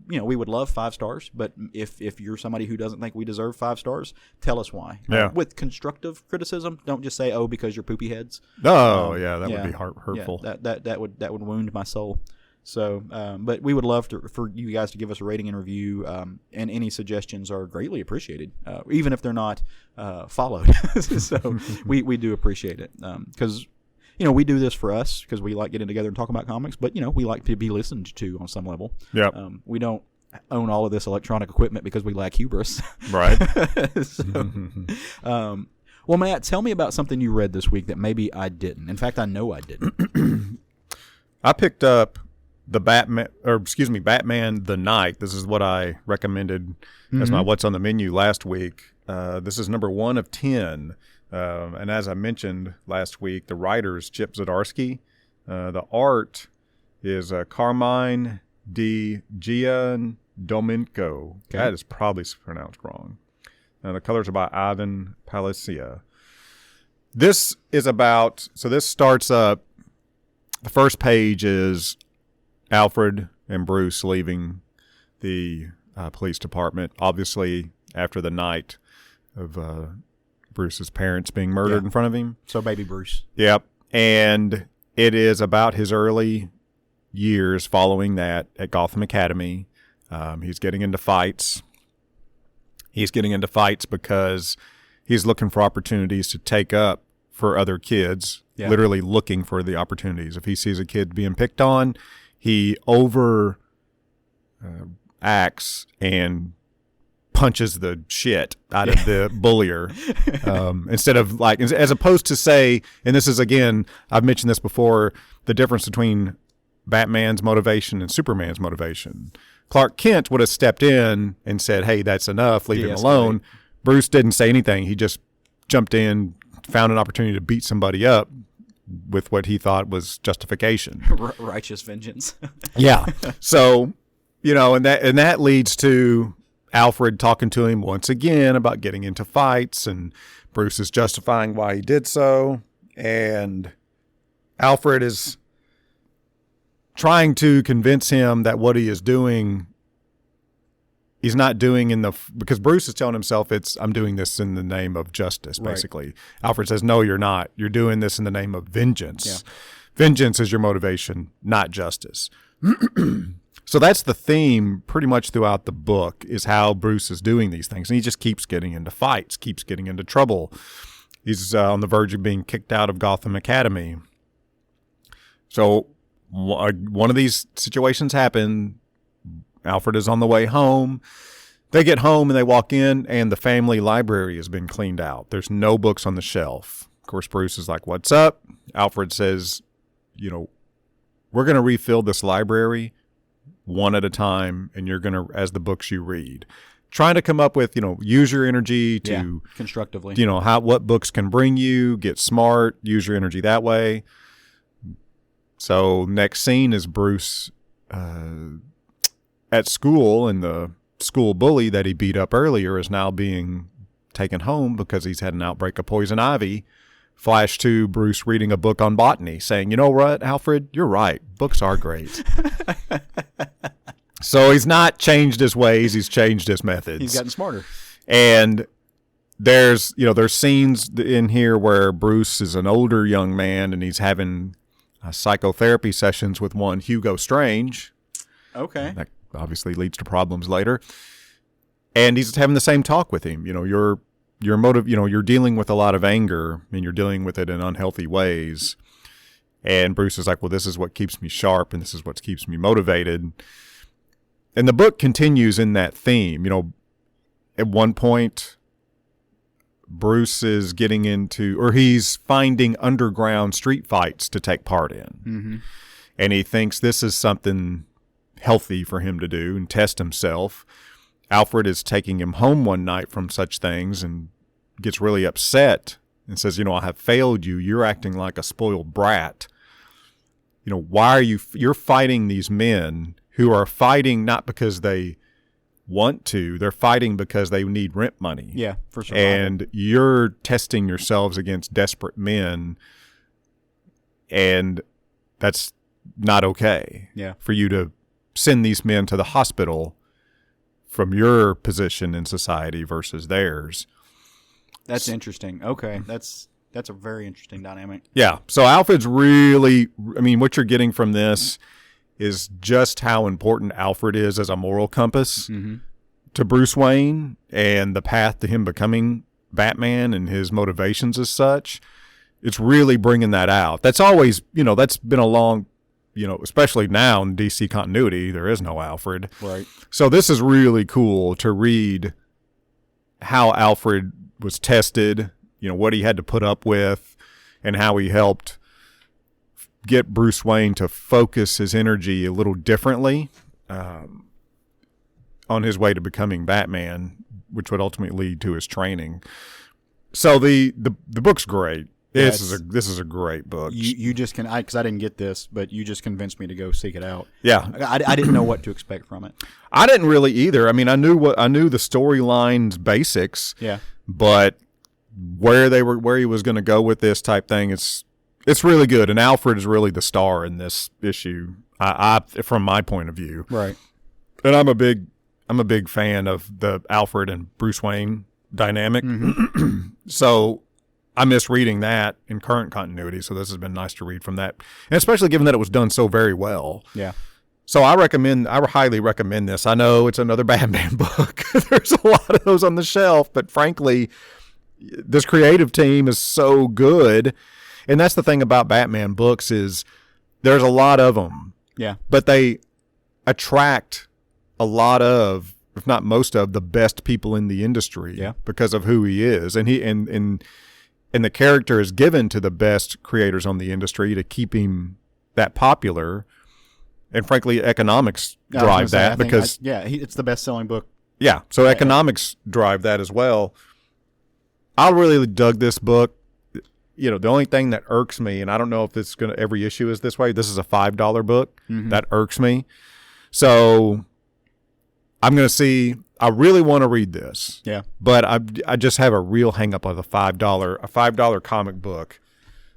We would love 5 stars, but if you're somebody who doesn't think we deserve 5 stars, tell us why. Yeah. With constructive criticism, don't just say, because you're poopy heads. Oh, that would be hurtful. Yeah, that would wound my soul. So, but we would love for you guys to give us a rating and review, and any suggestions are greatly appreciated, even if they're not followed. So we do appreciate it, because we do this for us because we like getting together and talking about comics, but, we like to be listened to on some level. Yeah. We don't own all of this electronic equipment because we lack hubris. Right. Well, Matt, tell me about something you read this week that maybe I didn't. In fact, I know I didn't. I picked up Batman the Night. This is what I recommended as my What's on the Menu last week. This is number 1 of 10. And as I mentioned last week, the writer's Chip Zdarsky. The art is Carmine Di Giandomenico. Okay. That is probably pronounced wrong. The colors are by Ivan Palacia. This is about, so this starts up, the first page is Alfred and Bruce leaving the police department, obviously after the night of Bruce's parents being murdered in front of him. So baby Bruce. Yep. And it is about his early years following that at Gotham Academy. He's getting into fights. He's getting into fights because he's looking for opportunities to take up for other kids, literally looking for the opportunities. If he sees a kid being picked on, he acts and punches the shit out of the bullier. Instead of as opposed to say, and this is, again, I've mentioned this before, the difference between Batman's motivation and Superman's motivation. Clark Kent would have stepped in and said, hey, that's enough, leave him alone. Bruce didn't say anything. He just jumped in, found an opportunity to beat somebody up with what he thought was justification. Righteous vengeance. Yeah. So, and that leads to Alfred talking to him once again about getting into fights, and Bruce is justifying why he did so. And Alfred is trying to convince him that what he is doing, he's not doing because Bruce is telling himself I'm doing this in the name of justice, basically. Right. Alfred says, no, you're not. You're doing this in the name of vengeance. Yeah. Vengeance is your motivation, not justice. So that's the theme pretty much throughout the book, is how Bruce is doing these things. And he just keeps getting into fights, keeps getting into trouble. He's on the verge of being kicked out of Gotham Academy. So one of these situations happen. Alfred is on the way home. They get home and they walk in, and the family library has been cleaned out. There's no books on the shelf. Of course, Bruce is like, what's up? Alfred says, we're going to refill this library one at a time, and you're going to, as the books you read. Trying to come up with, use your energy to constructively, what books can bring you, get smart, use your energy that way. So next scene is Bruce at school, and the school bully that he beat up earlier is now being taken home because he's had an outbreak of poison ivy. Flash to Bruce reading a book on botany, saying, you know what, Alfred, you're right. Books are great. So he's not changed his ways. He's changed his methods. He's gotten smarter. And there's scenes in here where Bruce is an older young man, and he's having psychotherapy sessions with one Hugo Strange. Okay. That obviously leads to problems later. And he's having the same talk with him. Your motive, you're dealing with a lot of anger, and you're dealing with it in unhealthy ways. And Bruce is like, well, this is what keeps me sharp, and this is what keeps me motivated. And the book continues in that theme. At one point, Bruce is getting into, or he's finding underground street fights to take part in. Mm-hmm. And he thinks this is something healthy for him to do and test himself. Alfred is taking him home one night from such things and gets really upset and says, I have failed you. You're acting like a spoiled brat. Why are you're fighting these men who are fighting not because they want to, they're fighting because they need rent money. Yeah, for sure. And you're testing yourselves against desperate men, and that's not okay. Yeah. For you to send these men to the hospital from your position in society versus theirs. That's interesting. Okay. That's a very interesting dynamic. Yeah. So Alfred's really, what you're getting from this is just how important Alfred is as a moral compass to Bruce Wayne, and the path to him becoming Batman and his motivations as such. it's really bringing that out. That's always, that's been a long, especially now in DC continuity, there is no Alfred. Right. So this is really cool to read how Alfred was tested, what he had to put up with, and how he helped get Bruce Wayne to focus his energy a little differently on his way to becoming Batman, which would ultimately lead to his training. So the book's great. This is a great book. You just can, because I didn't get this, but you just convinced me to go seek it out. Yeah, I didn't know what to expect from it. I didn't really either. I mean, I knew the storyline's basics. Yeah, but where he was going to go with this type thing, it's really good. And Alfred is really the star in this issue. I from my point of view, right. And I'm a big fan of the Alfred and Bruce Wayne dynamic. Mm-hmm. So I miss reading that in current continuity, so this has been nice to read from that, and especially given that it was done so very well. Yeah. So I highly recommend this. I know it's another Batman book. There's a lot of those on the shelf, but frankly, this creative team is so good, and that's the thing about Batman books is there's a lot of them. Yeah. But they attract a lot of, if not most of, the best people in the industry. Yeah. Because of who he is, and and the character is given to the best creators on the industry to keep him that popular. And frankly, economics drive that because it's the best-selling book. Yeah, so economics drive that as well. I really dug this book. The only thing that irks me, and I don't know if it's every issue is this way. This is a $5 book. Mm-hmm. That irks me. So I'm going to see. I really want to read this. Yeah. But I just have a real hang up of a $5 comic book.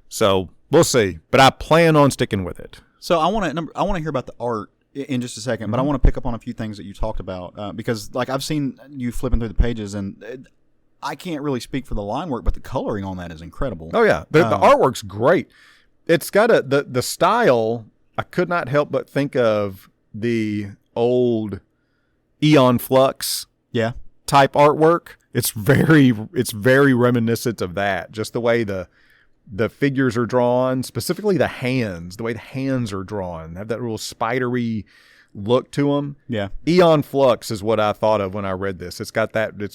So we'll see. But I plan on sticking with it. So I want to hear about the art in just a second, but I want to pick up on a few things that you talked about because like I've seen you flipping through the pages and I can't really speak for the line work, but the coloring on that is incredible. Oh yeah. The artwork's great. It's got the style. I could not help but think of the old Eon Flux type artwork. It's very reminiscent of that. Just the way the figures are drawn, specifically the hands, the way the hands are drawn, have that real spidery look to them. Yeah. Eon Flux is what I thought of when I read this. It's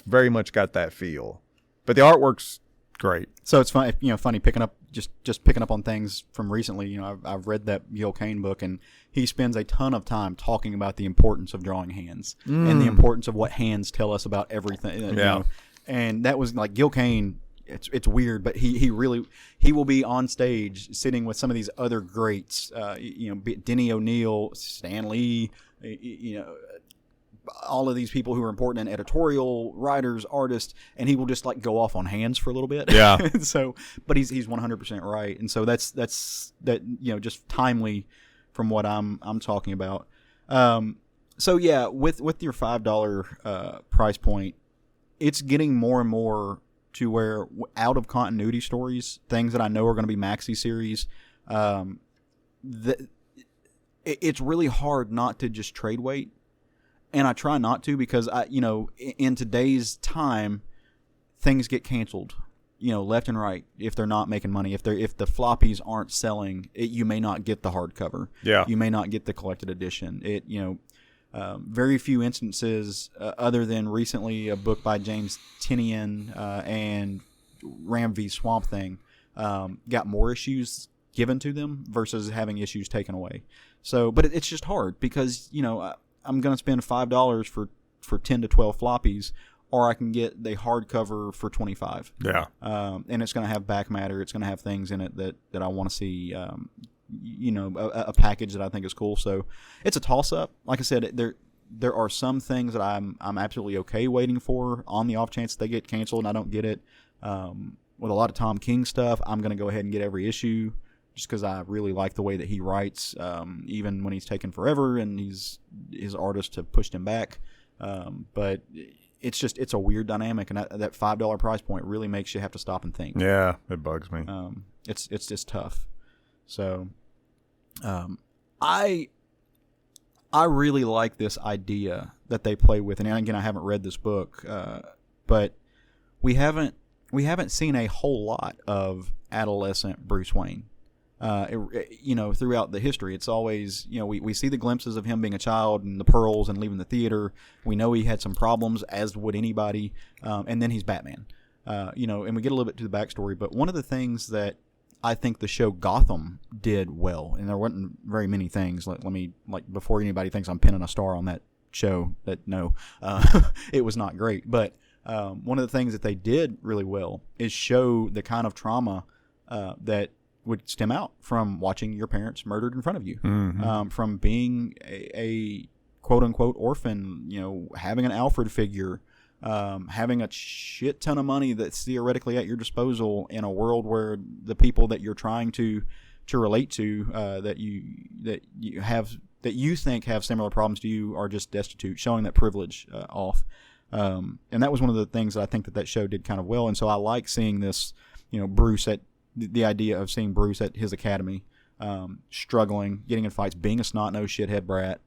very much got that feel. But the artwork's great. So it's funny picking up just picking up on things from recently. I've read that Gil Kane book, and he spends a ton of time talking about the importance of drawing hands and the importance of what hands tell us about everything. And that was like Gil Kane. It's weird, but he will be on stage sitting with some of these other greats, Denny O'Neil, Stan Lee, all of these people who are important in editorial, writers, artists, and he will just like go off on hands for a little bit. Yeah. So, but he's 100% right, and so that's just timely from what I'm talking about. So yeah, with your $5 price point, it's getting more and more to where out of continuity stories, things that I know are going to be maxi series, it's really hard not to just trade weight. And I try not to because in today's time, things get canceled, left and right. If they're not making money, if the floppies aren't selling, you may not get the hardcover. Yeah, you may not get the collected edition. Very few instances, other than recently a book by James Tynion and Ram v Swamp Thing, got more issues given to them versus having issues taken away. So, but it's just hard because I'm going to spend $5 for 10 to 12 floppies, or I can get the hardcover for $25. Yeah. And it's going to have back matter. It's going to have things in it that I want to see, a package that I think is cool. So it's a toss-up. Like I said, there are some things that I'm absolutely okay waiting for on the off chance they get canceled and I don't get it. With a lot of Tom King stuff, I'm going to go ahead and get every issue, just because I really like the way that he writes, even when he's taken forever and his artists have pushed him back. But it's a weird dynamic, and that $5 price point really makes you have to stop and think. Yeah, it bugs me. It's just tough. So, I really like this idea that they play with, and again, I haven't read this book, but we haven't seen a whole lot of adolescent Bruce Wayne. Throughout the history, it's always, we see the glimpses of him being a child and the pearls and leaving the theater. We know he had some problems, as would anybody. And then he's Batman. And we get a little bit to the backstory. But one of the things that I think the show Gotham did well, and there wasn't very many things. Before anybody thinks I'm pinning a star on that show, it was not great. But one of the things that they did really well is show the kind of trauma that would stem out from watching your parents murdered in front of you, from being a quote-unquote orphan, having an Alfred figure, having a shit ton of money that's theoretically at your disposal in a world where the people that you're trying to relate to, that you think have similar problems to you, are just destitute, showing that privilege off. And that was one of the things that I think that show did kind of well. And so I like seeing this, Bruce at the idea of seeing Bruce at his academy, struggling, getting in fights, being a snot-nosed shithead brat,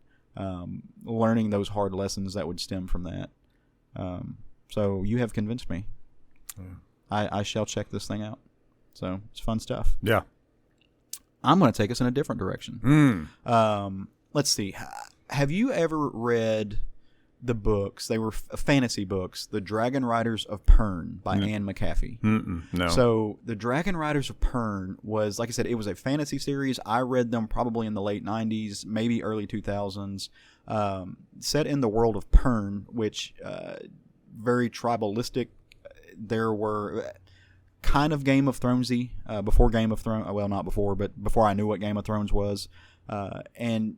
learning those hard lessons that would stem from that. So you have convinced me. I shall check this thing out. So it's fun stuff. Yeah. I'm going to take us in a different direction. Let's see. Have you ever read the books? They were fantasy books. The Dragon Riders of Pern by Anne McAfee. No. So the Dragon Riders of Pern was, like I said, it was a fantasy series. I read them probably in the late 90s, maybe early 2000s. Set in the world of Pern, which very tribalistic. There were kind of Game of Thronesy before Game of Thrones. Well, not before, but before I knew what Game of Thrones was. And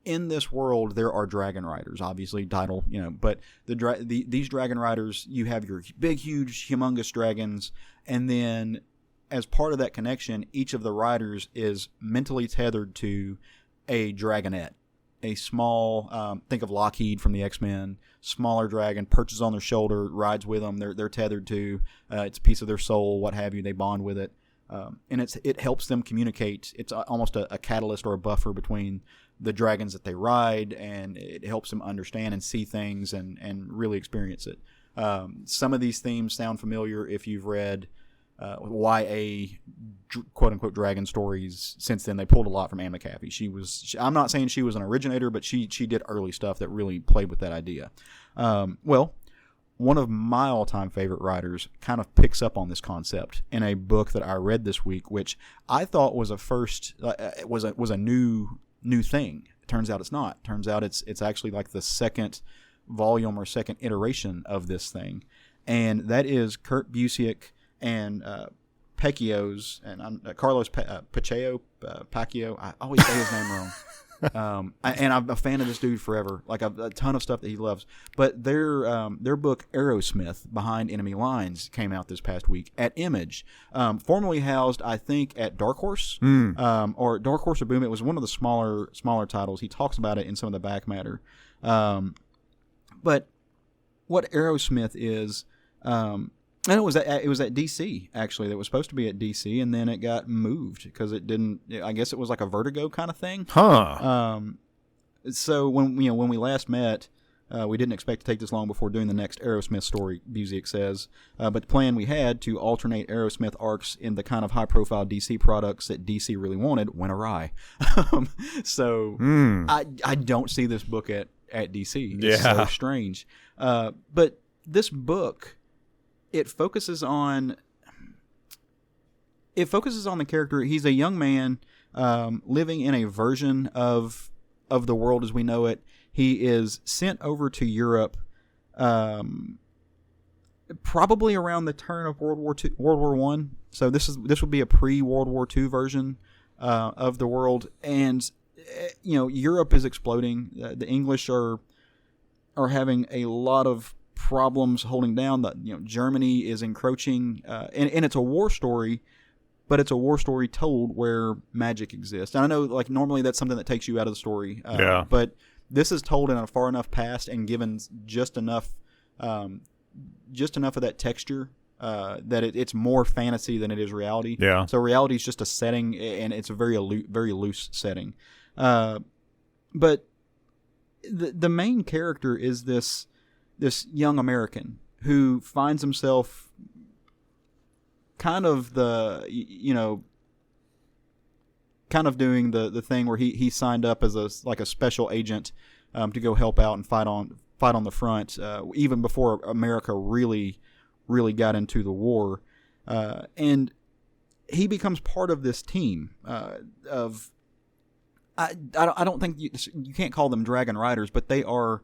in this world, there are dragon riders, obviously, title, but these dragon riders, you have your big, huge, humongous dragons, and then as part of that connection, each of the riders is mentally tethered to a dragonette, a small, think of Lockheed from the X-Men, smaller dragon, perches on their shoulder, rides with them, they're tethered to, it's a piece of their soul, what have you, they bond with it, and it helps them communicate. It's almost a catalyst or a buffer between the dragons that they ride, and it helps them understand and see things and really experience it. Some of these themes sound familiar if you've read YA quote-unquote dragon stories. Since then, they pulled a lot from Anne McAfee. I'm not saying she was an originator, but she did early stuff that really played with that idea. Well, one of my all-time favorite writers kind of picks up on this concept in a book that I read this week, which I thought was was a new thing. It turns out it's not. Turns out it's actually like the second volume or second iteration of this thing, and that is Kurt Busiek and Pecchio's and Carlos Pacquiao. I always say his name wrong. And I'm a fan of this dude forever. Like a ton of stuff that he loves. But their book Aerosmith, Behind Enemy Lines, came out this past week at Image, formerly housed, I think, at Dark Horse, or Dark Horse or Boom. It was one of the smaller titles. He talks about it in some of the back matter. But what Aerosmith is, and it was at DC, actually. That was supposed to be at DC, and then it got moved because it didn't. I guess it was like a Vertigo kind of thing. So when we last met, we didn't expect to take this long before doing the next Aerosmith story, Busiek says. But the plan we had to alternate Aerosmith arcs in the kind of high-profile DC products that DC really wanted went awry. So I don't see this book at DC. It's so strange. But this book, it focuses on the character. He's a young man living in a version of the world as we know it. He is sent over to Europe, probably around the turn of World War I. So this would be a pre-World War II version of the world, and Europe is exploding. The English are having a lot of problems holding down. Germany is encroaching, and it's a war story, but it's a war story told where magic exists. And I know, like, normally that's something that takes you out of the story, but this is told in a far enough past and given just enough of that texture that it's more fantasy than it is reality. Yeah. So reality is just a setting, and it's a very loose setting. But the main character is this young American who finds himself kind of kind of doing the thing where he signed up as a special agent to go help out and fight on the front even before America really got into the war, and he becomes part of this team of. I don't think you can't call them Dragon Riders, but they are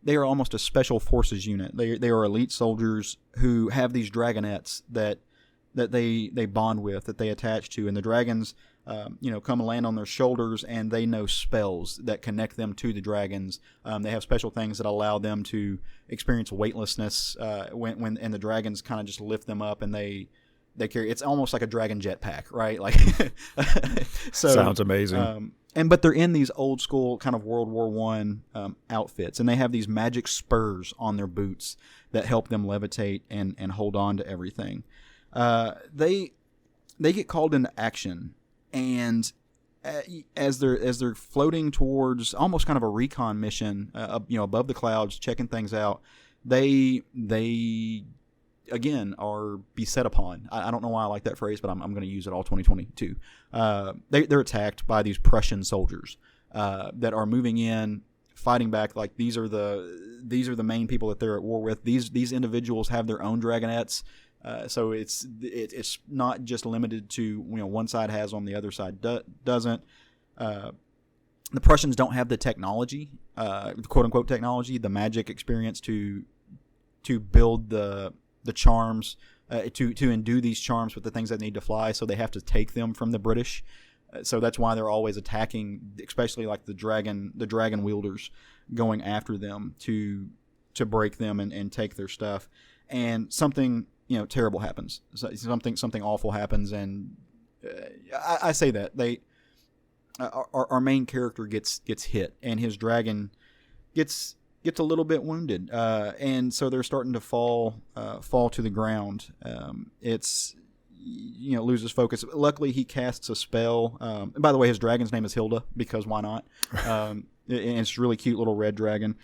almost a special forces unit. They are elite soldiers who have these dragonettes that they bond with, that they attach to, and the dragons come and land on their shoulders, and they know spells that connect them to the dragons. They have special things that allow them to experience weightlessness when the dragons kind of just lift them up, and they carry. It's almost like a dragon jetpack, right? Like, so sounds amazing. But they're in these old school kind of World War I outfits, and they have these magic spurs on their boots that help them levitate and hold on to everything. They get called into action, and as they're floating towards almost kind of a recon mission, above the clouds, checking things out, they again are beset upon. I don't know why I like that phrase, but I'm going to use it all 2022. They're attacked by these Prussian soldiers that are moving in, fighting back. Like these are the main people that they're at war with. These individuals have their own dragonettes, so it's not just limited to one side has them, the other side doesn't. The Prussians don't have the technology, quote unquote technology, the magic experience to build the charms, to endue these charms with the things that need to fly, so they have to take them from the British. So that's why they're always attacking, especially like the dragon wielders, going after them to break them and take their stuff. And something terrible happens. Something awful happens, and I say that our main character gets hit, and his dragon gets a little bit wounded, and so they're starting to fall to the ground. It's loses focus. Luckily, he casts a spell. And by the way, his dragon's name is Hilda, because why not? And it's a really cute little red dragon.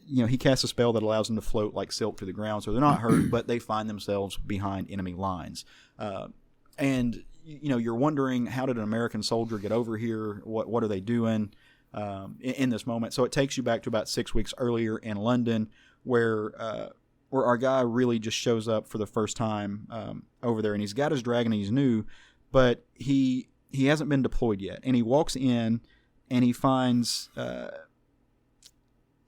He casts a spell that allows them to float like silk to the ground, so they're not hurt, but they find themselves behind enemy lines. And you're wondering, how did an American soldier get over here? What are they doing in this moment? So it takes you back to about 6 weeks earlier in London, where our guy really just shows up for the first time over there, and he's got his dragon, and he's new, but he hasn't been deployed yet. And he walks in, and he finds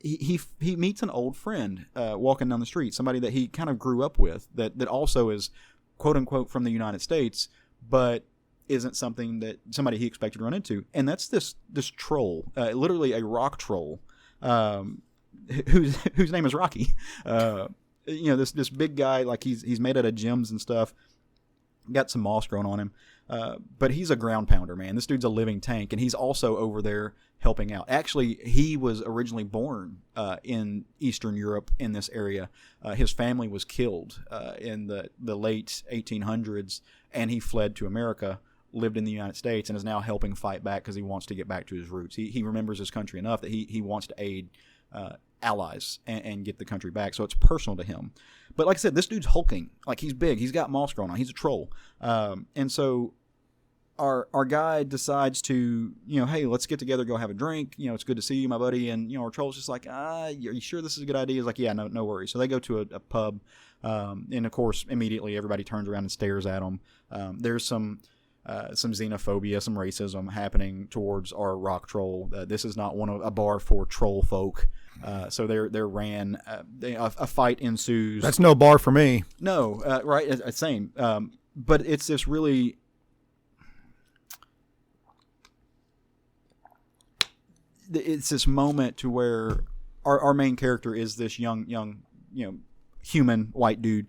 he meets an old friend walking down the street, somebody that he kind of grew up with, that also is quote unquote from the United States, but isn't somebody he expected to run into. And that's this troll, literally a rock troll, whose name is Rocky. This big guy, like he's made out of gems and stuff, got some moss growing on him, but he's a ground pounder, man. This dude's a living tank, and he's also over there helping out. Actually, he was originally born in Eastern Europe, in this area. His family was killed in the late 1800s, and he fled to America, lived in the United States, and is now helping fight back because he wants to get back to his roots. He remembers his country enough that he wants to aid allies and get the country back. So it's personal to him. But like I said, this dude's hulking. Like, he's big. He's got moss growing on. He's a troll. And so our guy decides to, hey, let's get together, go have a drink. It's good to see you, my buddy. And, our troll's just like, are you sure this is a good idea? He's like, yeah, no worries. So they go to a pub. And of course, immediately everybody turns around and stares at them. There's some xenophobia, some racism happening towards our rock troll. This is not a bar for troll folk. So there ran a fight ensues. That's no bar for me. No, right? Same. But it's this really. It's this moment to where our main character is this young human white dude,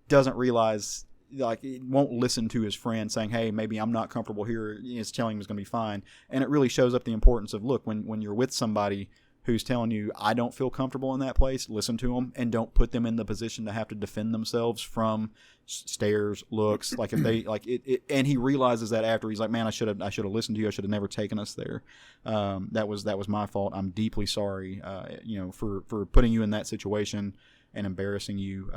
doesn't realize, like, it won't listen to his friend saying, hey, maybe I'm not comfortable here. It's telling him it's going to be fine. And it really shows up the importance of, look, when you're with somebody who's telling you, I don't feel comfortable in that place, listen to them, and don't put them in the position to have to defend themselves from stares, looks. Like, if they like it, and he realizes that after. He's like, man, I should have listened to you. I should have never taken us there. That was my fault. I'm deeply sorry, for putting you in that situation and embarrassing you.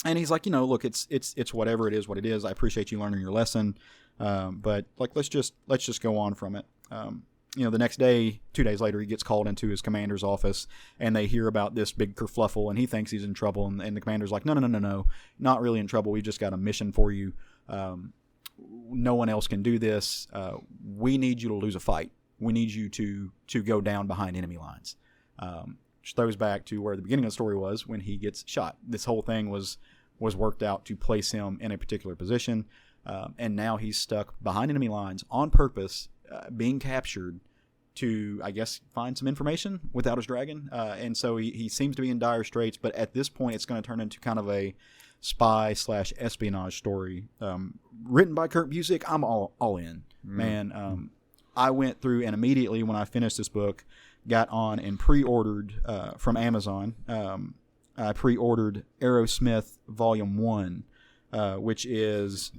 And he's like, look, it's whatever it is, what it is. I appreciate you learning your lesson, but like let's just go on from it. The next day, 2 days later, he gets called into his commander's office, and they hear about this big kerfluffle, and he thinks he's in trouble. And the commander's like, no, not really in trouble. We just got a mission for you. No one else can do this. We need you to lose a fight. We need you to go down behind enemy lines. Which throws back to where the beginning of the story was when he gets shot. This whole thing was worked out to place him in a particular position, and now he's stuck behind enemy lines on purpose, being captured to, I guess, find some information without his dragon. And so he seems to be in dire straits, but at this point it's going to turn into kind of a spy/espionage story. Written by Kurt Busiek, I'm all in. Man, I went through and immediately when I finished this book, got on and pre-ordered from Amazon. I pre-ordered Aerosmith Volume 1, which is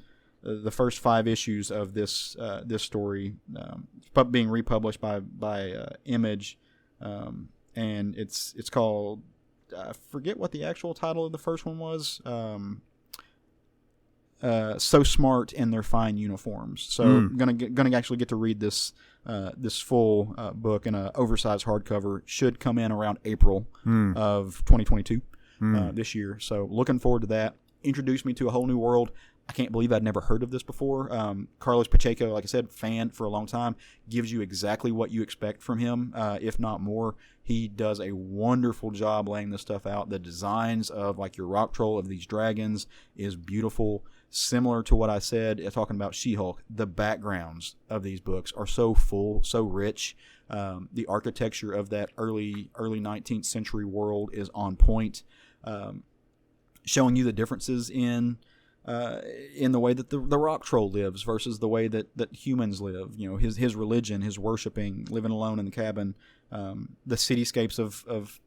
the first 5 issues of this story, being republished by Image, and it's called, I forget what the actual title of the first one was. So Smart in Their Fine Uniforms. So gonna actually get to read this full book in an oversized hardcover. Should come in around April of 2022 this year. So looking forward to that. Introduced me to a whole new world. I can't believe I'd never heard of this before. Carlos Pacheco, like I said, fan for a long time, gives you exactly what you expect from him, if not more. He does a wonderful job laying this stuff out. The designs of like your rock troll of these dragons is beautiful. Similar to what I said talking about She-Hulk, the backgrounds of these books are so full, so rich. The architecture of that early 19th century world is on point, showing you the differences in the way that the rock troll lives versus the way that humans live. His religion, his worshiping, living alone in the cabin, the cityscapes of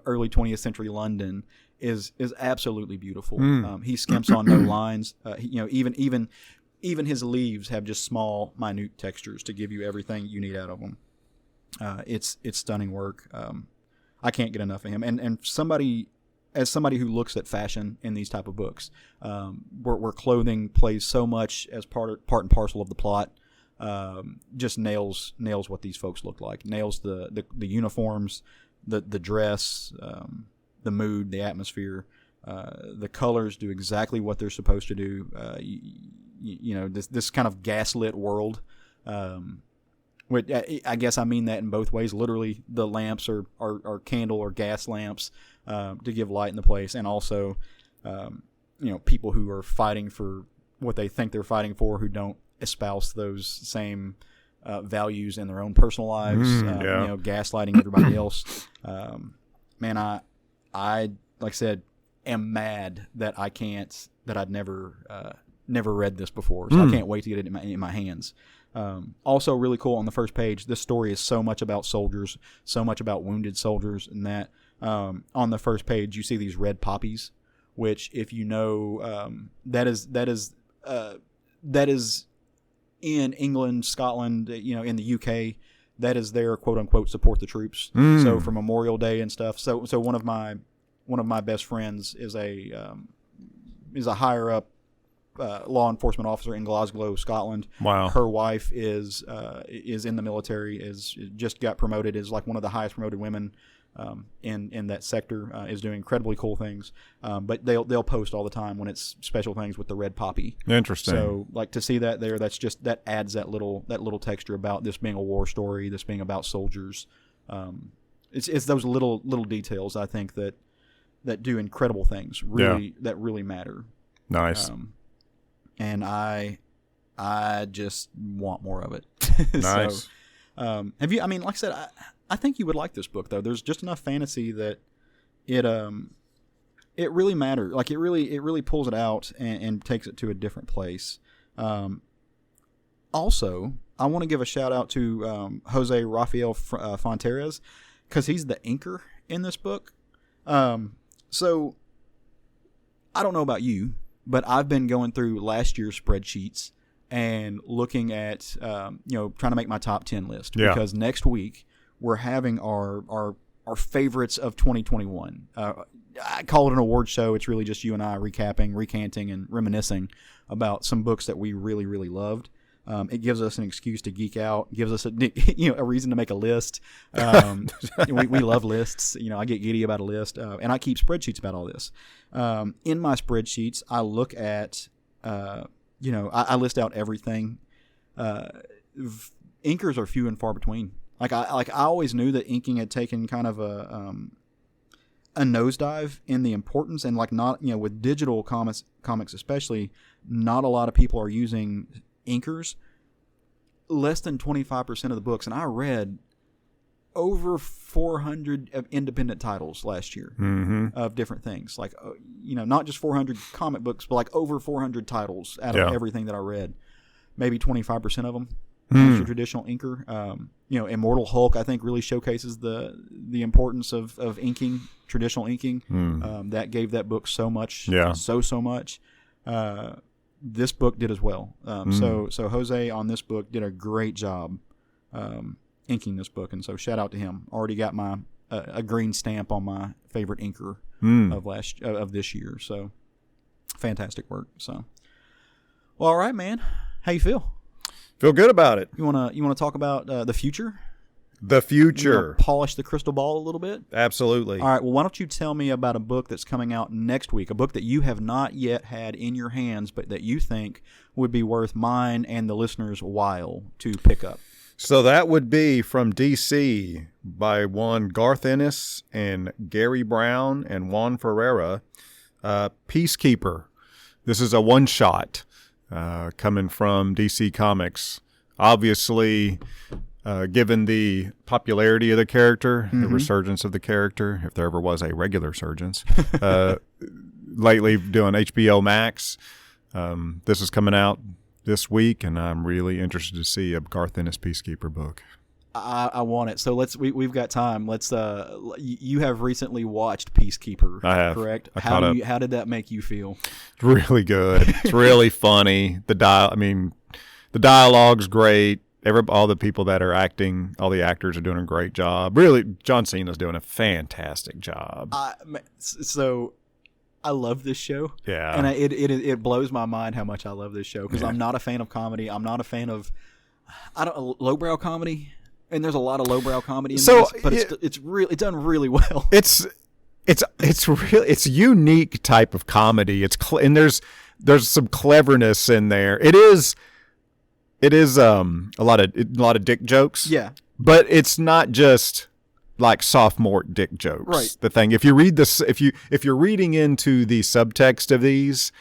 early 20th century London is absolutely beautiful. He skimps on no lines. Even his leaves have just small, minute textures to give you everything you need out of them. It's stunning work. I can't get enough of him. And as somebody who looks at fashion in these type of books, where clothing plays so much as part and parcel of the plot, just nails what these folks look like. Nails the uniforms, the dress, the mood, the atmosphere. The colors do exactly what they're supposed to do. This kind of gaslit world. I guess I mean that in both ways. Literally, the lamps are candle or gas lamps to give light in the place, and also, people who are fighting for what they think they're fighting for, who don't espouse those same values in their own personal lives. Gaslighting everybody else. Man, I like I said, am mad that I'd never read this before, so I can't wait to get it in my hands. Also really cool on the first page, this story is so much about soldiers, so much about wounded soldiers, and that on the first page you see these red poppies, which, if you know, that is in England, Scotland, in the UK, that is their quote unquote support the troops. So for Memorial Day and stuff. So one of my best friends is a higher up law enforcement officer in Glasgow, Scotland. Wow. Her wife is in the military, just got promoted, is like one of the highest promoted women in that sector, is doing incredibly cool things. But they'll post all the time when it's special things with the red poppy. Interesting. So like to see that there, that adds that little texture about this being a war story, this being about soldiers. It's those little details, I think, that do incredible things, that really matter. Nice. And I just want more of it. Nice. So, have you? I mean, like I said, I think you would like this book, though. There's just enough fantasy that it really matters. Like it really pulls it out and takes it to a different place. Also, I want to give a shout out to Jose Rafael Fonteras, because he's the inker in this book. So I don't know about you, but I've been going through last year's spreadsheets and looking at, trying to make my top 10 list, because next week we're having our our favorites of 2021. I call it an award show. It's really just you and I recapping, recanting, and reminiscing about some books that we really, really loved. It gives us an excuse to geek out. Gives us a reason to make a list. We love lists. I get giddy about a list, and I keep spreadsheets about all this. In my spreadsheets, I look at, I list out everything. Inkers are few and far between. I always knew that inking had taken kind of a nosedive in the importance, and not with digital comics especially, not a lot of people are using inkers. Less than 25% of the books, and I read over 400 of independent titles last year of different things. Not just 400 comic books, but over 400 titles out of everything that I read. Maybe 25% of them use a traditional inker. Immortal Hulk, I think, really showcases the importance of inking, traditional inking. That gave that book so much, so much. This book did as well. So Jose on this book did a great job inking this book, and so shout out to him. Already got my a green stamp on my favorite inker of this year. So fantastic work. So, well, all right, man. How you feel? Feel good about it. You wanna talk about the future? The future. Polish the crystal ball a little bit? Absolutely. All right, well, why don't you tell me about a book that's coming out next week, a book that you have not yet had in your hands, but that you think would be worth mine and the listeners' while to pick up. So that would be from DC by one Garth Ennis and Gary Brown and Juan Ferreira, Peacekeeper. This is a one-shot coming from DC Comics. Obviously, given the popularity of the character, the resurgence of the character, if there ever was a regular surgence, lately doing HBO Max. This is coming out this week, and I'm really interested to see a Garth Ennis Peacekeeper book. I want it. So we've got time. Let's. You have recently watched Peacekeeper. I have. Correct. How did that make you feel? It's really good. It's really funny. The dialogue's great. All the people that are acting, all the actors are doing a great job. Really, John Cena's doing a fantastic job. So I love this show. Yeah. And it blows my mind how much I love this show, because I'm not a fan of comedy. I'm not a fan of lowbrow comedy. And there's a lot of lowbrow comedy in this, but it's done really well. It's unique type of comedy. And there's some cleverness in there. It is a lot of dick jokes. Yeah. But it's not just like sophomore dick jokes. Right. The thing, if you read this, if you're reading into the subtext of these,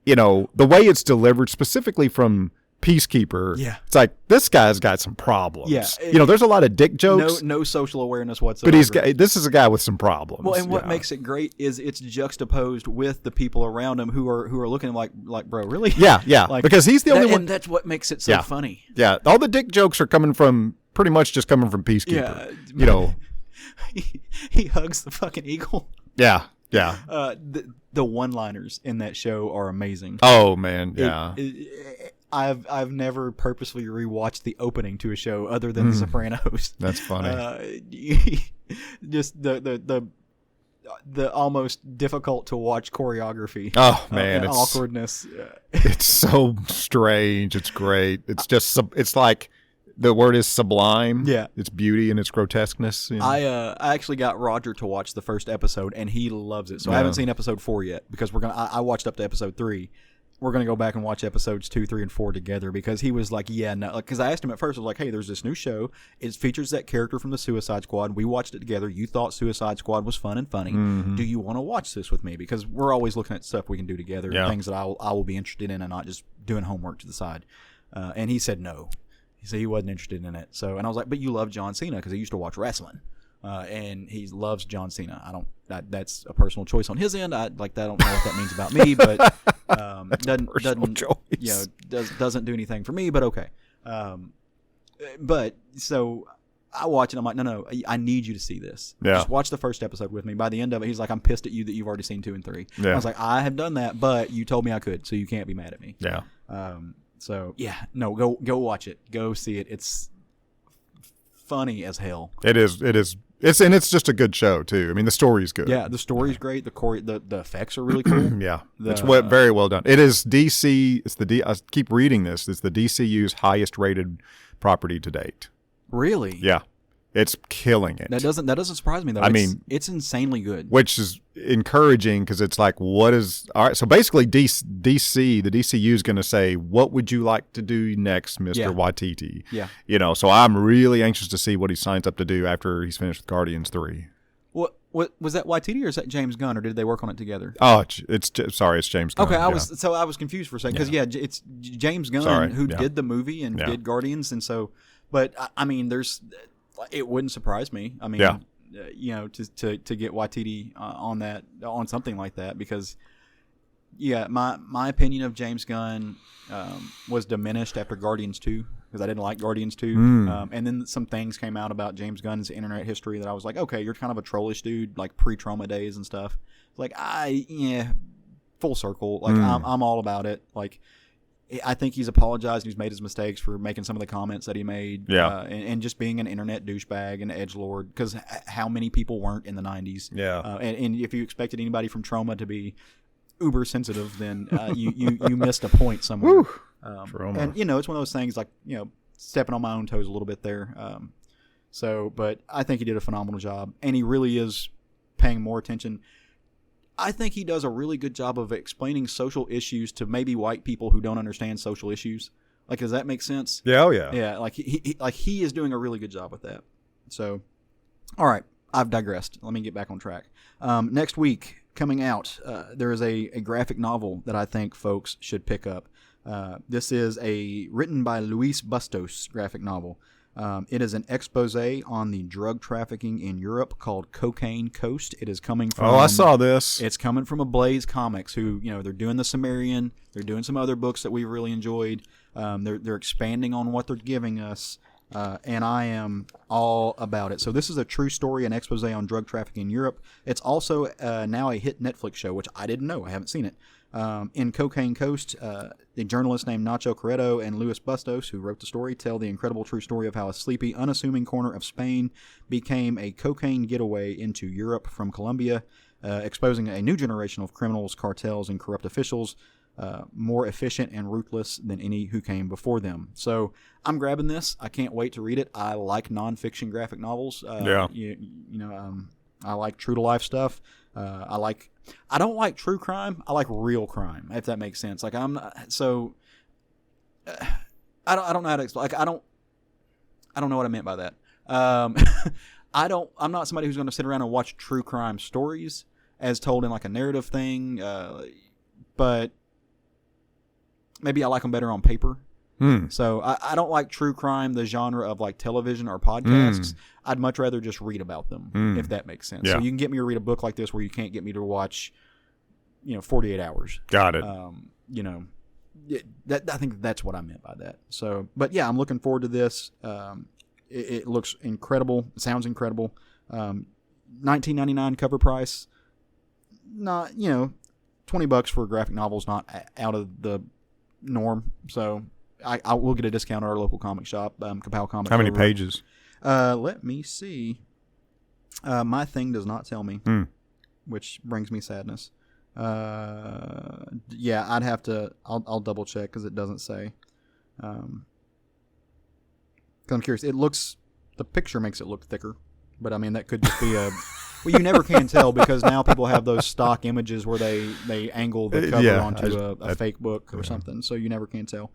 the way it's delivered specifically from Peacekeeper, it's like, this guy's got some problems. Yeah, there's a lot of dick jokes. No social awareness whatsoever. But this is a guy with some problems. Well, and what makes it great is it's juxtaposed with the people around him who are looking like bro, really? Yeah. Because he's the only one. And that's what makes it so funny. Yeah, all the dick jokes are pretty much just coming from Peacekeeper. Yeah. He hugs the fucking eagle. Yeah. The one-liners in that show are amazing. Oh man, yeah. I've never purposely rewatched the opening to a show other than The Sopranos. That's funny. Just the almost difficult to watch choreography. Oh man, and awkwardness. It's so strange. It's great. It's like the word is sublime. Yeah, it's beauty and its grotesqueness. I actually got Roger to watch the first episode, and he loves it. So I haven't seen episode 4 yet, because I watched up to episode 3. We're going to go back and watch episodes 2, 3, and 4 together, because he was like, yeah, no. Because I asked him at first, I was like, hey, there's this new show. It features that character from the Suicide Squad. We watched it together. You thought Suicide Squad was fun and funny. Do you want to watch this with me? Because we're always looking at stuff we can do together, and things that I will be interested in, and not just doing homework to the side. And he said no. He said he wasn't interested in it. And I was like, but you love John Cena, because he used to watch wrestling. And he loves John Cena. That's a personal choice on his end. I don't know what that means about me, but doesn't do anything for me. But okay. But so I watch it. I'm like, no, I need you to see this. Yeah. Just watch the first episode with me. By the end of it, he's like, I'm pissed at you that you've already seen 2 and 3. Yeah. I was like, I have done that, but you told me I could, so you can't be mad at me. Yeah. So yeah, no, go watch it. Go see it. It's funny as hell. It is It's just a good show too. I mean, the story's good. Yeah, the story's great. The effects are really cool. Yeah, it's very well done. It is DC. I keep reading this. It's the DCU's highest rated property to date. Really? Yeah, it's killing it. That doesn't surprise me though. I mean, it's insanely good. Which is encouraging because it's like, what is all right? So basically, the DCU is going to say, what would you like to do next, Mr. Waititi? Yeah. So I'm really anxious to see what he signs up to do after he's finished with Guardians 3. What was that Waititi or is that James Gunn or did they work on it together? Oh, it's James Gunn. Okay, I was confused for a second because it's James Gunn who did the movie and did Guardians, and so. But I mean, it wouldn't surprise me. I mean, to get Waititi on something like that because, my opinion of James Gunn was diminished after Guardians 2 because I didn't like Guardians 2. And then some things came out about James Gunn's internet history that I was like, okay, you're kind of a trollish dude, like pre-trauma days and stuff. Like full circle. Like I'm all about it. Like. I think he's apologized and he's made his mistakes for making some of the comments that he made. Yeah. And just being an internet douchebag and edgelord because how many people weren't in the 90s? Yeah. And if you expected anybody from Trauma to be uber sensitive, then you missed a point somewhere. Trauma. And, it's one of those things like, stepping on my own toes a little bit there. But I think he did a phenomenal job. And he really is paying more attention. I think he does a really good job of explaining social issues to maybe white people who don't understand social issues. Like, does that make sense? Yeah, oh yeah. Yeah, like he is doing a really good job with that. So, all right, I've digressed. Let me get back on track. Next week, coming out, there is a graphic novel that I think folks should pick up. This is written by Luis Bustos graphic novel. It is an expose on the drug trafficking in Europe called Cocaine Coast. It is coming from... Oh, I saw this. It's coming from Ablaze Comics, who, they're doing the Sumerian. They're doing some other books that we've really enjoyed. They're expanding on what they're giving us, and I am all about it. So this is a true story, an expose on drug trafficking in Europe. It's also now a hit Netflix show, which I didn't know. I haven't seen it. In Cocaine Coast, the journalists named Nacho Corretto and Luis Bustos, who wrote the story, tell the incredible true story of how a sleepy, unassuming corner of Spain became a cocaine getaway into Europe from Colombia, exposing a new generation of criminals, cartels, and corrupt officials, more efficient and ruthless than any who came before them. So I'm grabbing this. I can't wait to read it. I like nonfiction graphic novels. I like true-to-life stuff. I don't like true crime. I like real crime, if that makes sense. Like I don't know how to explain. Like I don't know what I meant by that. I'm not somebody who's going to sit around and watch true crime stories as told in like a narrative thing. But maybe I like them better on paper. So I don't like true crime, the genre of like television or podcasts. I'd much rather just read about them, if that makes sense. Yeah. So you can get me to read a book like this where you can't get me to watch, 48 hours. Got it. I think that's what I meant by that. So, but yeah, I'm looking forward to this. It looks incredible. It sounds incredible. $19.99 cover price. Not, $20 for a graphic novel is not out of the norm. So I will get a discount at our local comic shop, Kapow Comics. How many pages? Let me see. My thing does not tell me, which brings me sadness. Yeah, I'd have to. I'll double check because it doesn't say. 'Cause I'm curious. The picture makes it look thicker, but I mean that could just be a. Well, you never can tell because now people have those stock images where they angle the cover onto a fake book or something, so you never can tell.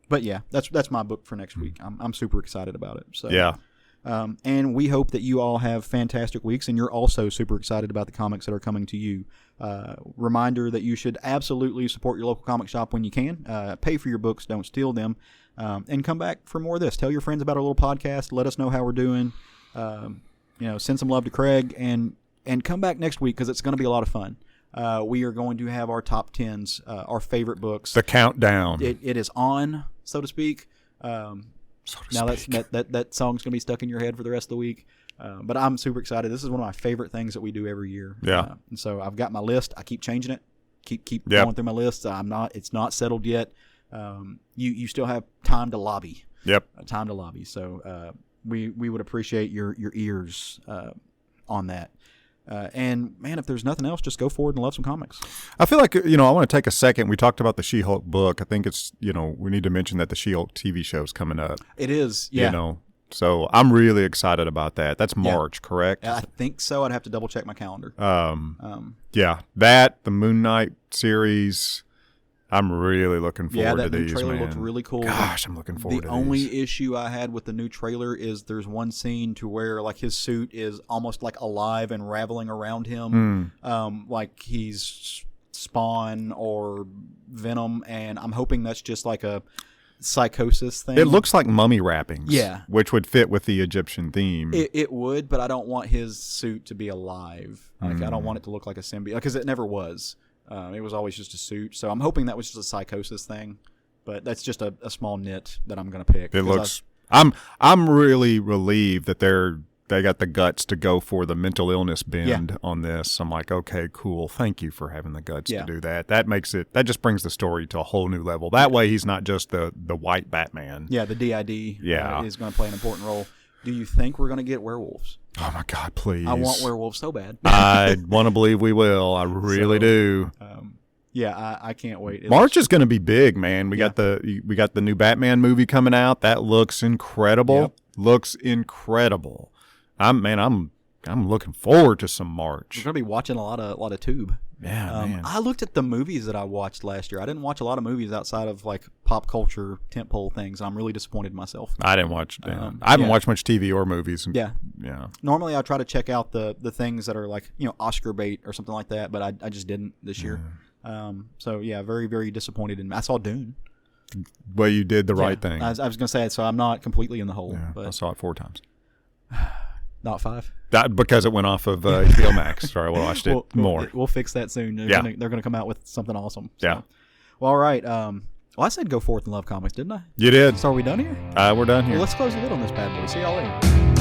But yeah, that's my book for next week. I'm super excited about it. So yeah. And we hope that you all have fantastic weeks, and you're also super excited about the comics that are coming to you. Reminder that you should absolutely support your local comic shop when you can. Pay for your books, don't steal them, and come back for more of this. Tell your friends about our little podcast. Let us know how we're doing. Send some love to Craig, and come back next week because it's going to be a lot of fun. We are going to have our top 10s, our favorite books. The countdown. It is on, so to speak. Now that song's going to be stuck in your head for the rest of the week. But I'm super excited. This is one of my favorite things that we do every year. Yeah. And so I've got my list. I keep changing it. Keep going through my list. It's not settled yet. You still have time to lobby. Yep. Time to lobby. So we would appreciate your ears on that. And man, if there's nothing else, just go forward and love some comics. I feel like, I want to take a second. We talked about the She-Hulk book. I think it's, we need to mention that the She-Hulk TV show is coming up. It is, yeah. So I'm really excited about that. That's March, correct? I think so. I'd have to double check my calendar. Yeah, that, the Moon Knight series, I'm really looking forward to these, man. Yeah, that new trailer looked really cool. Gosh, I'm looking forward to these. The only issue I had with the new trailer is there's one scene to where like his suit is almost like alive and raveling around him, like he's Spawn or Venom, and I'm hoping that's just like a psychosis thing. It looks like mummy wrappings, yeah, which would fit with the Egyptian theme. It would, but I don't want his suit to be alive. Like I don't want it to look like a symbiote because it never was. It was always just a suit, so I'm hoping that was just a psychosis thing. But that's just a small nit that I'm going to pick. It looks. I'm really relieved that they got the guts to go for the mental illness bend on this. I'm like, okay, cool. Thank you for having the guts to do that. That just brings the story to a whole new level. That way, he's not just the white Batman. Yeah, the DID is going to play an important role. Do you think we're going to get werewolves? Oh, my God, please. I want werewolves so bad. I want to believe we will. I really do. I can't wait. March is going to be big, man. We got the new Batman movie coming out. That looks incredible. Yep. Looks incredible. I'm looking forward to some March. We're going to be watching a lot of Tube. Yeah, man. I looked at the movies that I watched last year. I didn't watch a lot of movies outside of like pop culture tentpole things. I'm really disappointed in myself. I didn't watch. I haven't watched much TV or movies. Yeah. Yeah. Normally, I try to check out the things that are like Oscar bait or something like that, but I just didn't this year. So yeah, very very disappointed. I saw Dune. Well, you did the right thing. I was going to say it, so I'm not completely in the hole. Yeah, but I saw it 4 times. Not 5. That because it went off of HBO Max. Sorry, I watched it more. We'll fix that soon. They're going to come out with something awesome. So. Yeah. Well, all right. Well, I said go forth and love comics, didn't I? You did. So are we done here? We're done here. Well, let's close the lid on this bad boy. See y'all later.